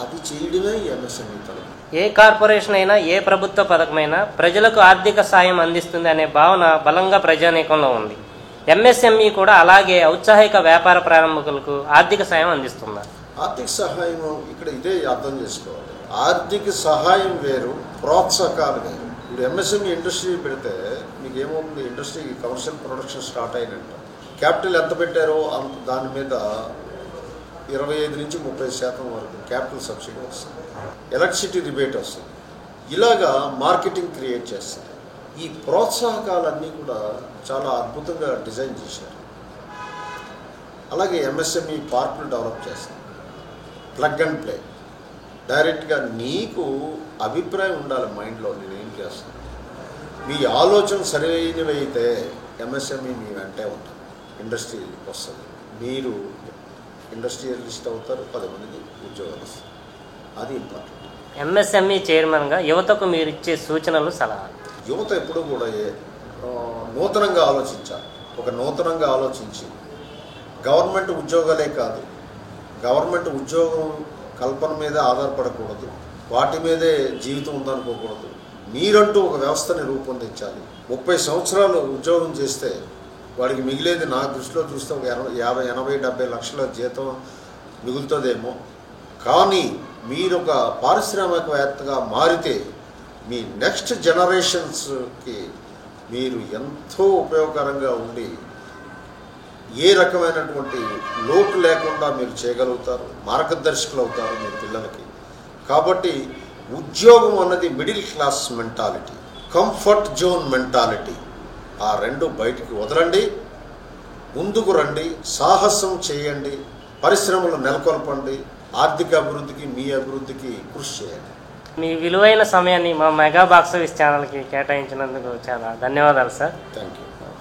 అది చేయడమే ఎంఎస్ఎంఈ తరం. ఏ కార్పొరేషన్ అయినా, ఏ ప్రభుత్వ పథకమైనా ప్రజలకు ఆర్థిక సాయం అందిస్తుంది అనే భావన బలంగా ప్రజానీకంలో ఉంది. ఎంఎస్ఎంఈ కూడా అలాగే ఔత్సాహిక వ్యాపార ప్రారంభకులకు ఆర్థిక సాయం అందిస్తుందా? ఆర్థిక సహాయం ఇక్కడ ఇదే అర్థం చేసుకోవాలి. ఆర్థిక సహాయం వేరు, ప్రోత్సాహకాలు వేరు. ఇప్పుడు ఎంఎస్ఎంఈ ఇండస్ట్రీ పెడితే మీకు ఏమవుతుంది, ఇండస్ట్రీ కమర్షియల్ ప్రొడక్షన్ స్టార్ట్ అయినట్టు క్యాపిటల్ ఎంత పెట్టారో దాని మీద 25 నుంచి 30% వరకు క్యాపిటల్ సబ్సిడీ వస్తుంది, ఎలక్ట్రిసిటీ రిబేట్ వస్తుంది. ఇలాగా మార్కెటింగ్ క్రియేట్ చేస్తారు. ఈ ప్రోత్సాహకాలన్నీ కూడా చాలా అద్భుతంగా డిజైన్ చేశారు. అలాగే ఎంఎస్ఎంఈ పార్కులు డెవలప్ చేస్తారు. ప్లగ్ అండ్ ప్లే, డైరెక్ట్గా నీకు అభిప్రాయం ఉండాలి మైండ్లో, నేనేం చేస్తాను, మీ ఆలోచన సరైనవి అయితే ఎంఎస్ఎంఈ మీ వెంటే ఉంటుంది, ఇండస్ట్రీ వస్తుంది, మీరు ఇండస్ట్రియలిస్ట్ అవుతారు, 10 మందికి ఉద్యోగాలు వస్తారు. అది ఇంపార్టెంట్. ఎంఎస్ఎంఈ చైర్మన్గా యువతకు మీరు ఇచ్చే సూచనలు, సలహాలు? యువత ఎప్పుడూ కూడా నూతనంగా ఆలోచించాలి. ఒక నూతనంగా ఆలోచించి గవర్నమెంట్ ఉద్యోగాలే కాదు, గవర్నమెంట్ ఉద్యోగం కల్పన మీద ఆధారపడకూడదు, వాటి మీదే జీవితం ఉందనుకోకూడదు. మీరంటూ ఒక వ్యవస్థని రూపొందించాలి. 30 సంవత్సరాలు ఉద్యోగం చేస్తే వాడికి మిగిలేది నా దృష్టిలో చూస్తే ఒక 50, 80, 70 లక్షల జీతం మిగులుతుందేమో. కానీ మీరు ఒక పారిశ్రామికవేత్తగా మారితే మీ నెక్స్ట్ జనరేషన్స్కి మీరు ఎంతో ఉపయోగకరంగా ఉండి ఏ రకమైనటువంటి లోటు లేకుండా మీరు చేయగలుగుతారు, మార్గదర్శకులు అవుతారు మీ పిల్లలకి. కాబట్టి ఉద్యోగం అన్నది middle class mentality, comfort zone mentality. ఆ రెండు బయటికి వదలండి, ముందుకు రండి, సాహసం చేయండి, పరిశ్రమలు నెలకొల్పండి, ఆర్థిక అభివృద్ధికి మీ అభివృద్ధికి కృషి చేయండి. మీ విలువైన సమయాన్ని మా మెగా బాక్స్ ఆఫీస్ ఛానల్కి కేటాయించినందుకు చాలా ధన్యవాదాలు సార్. Thank you.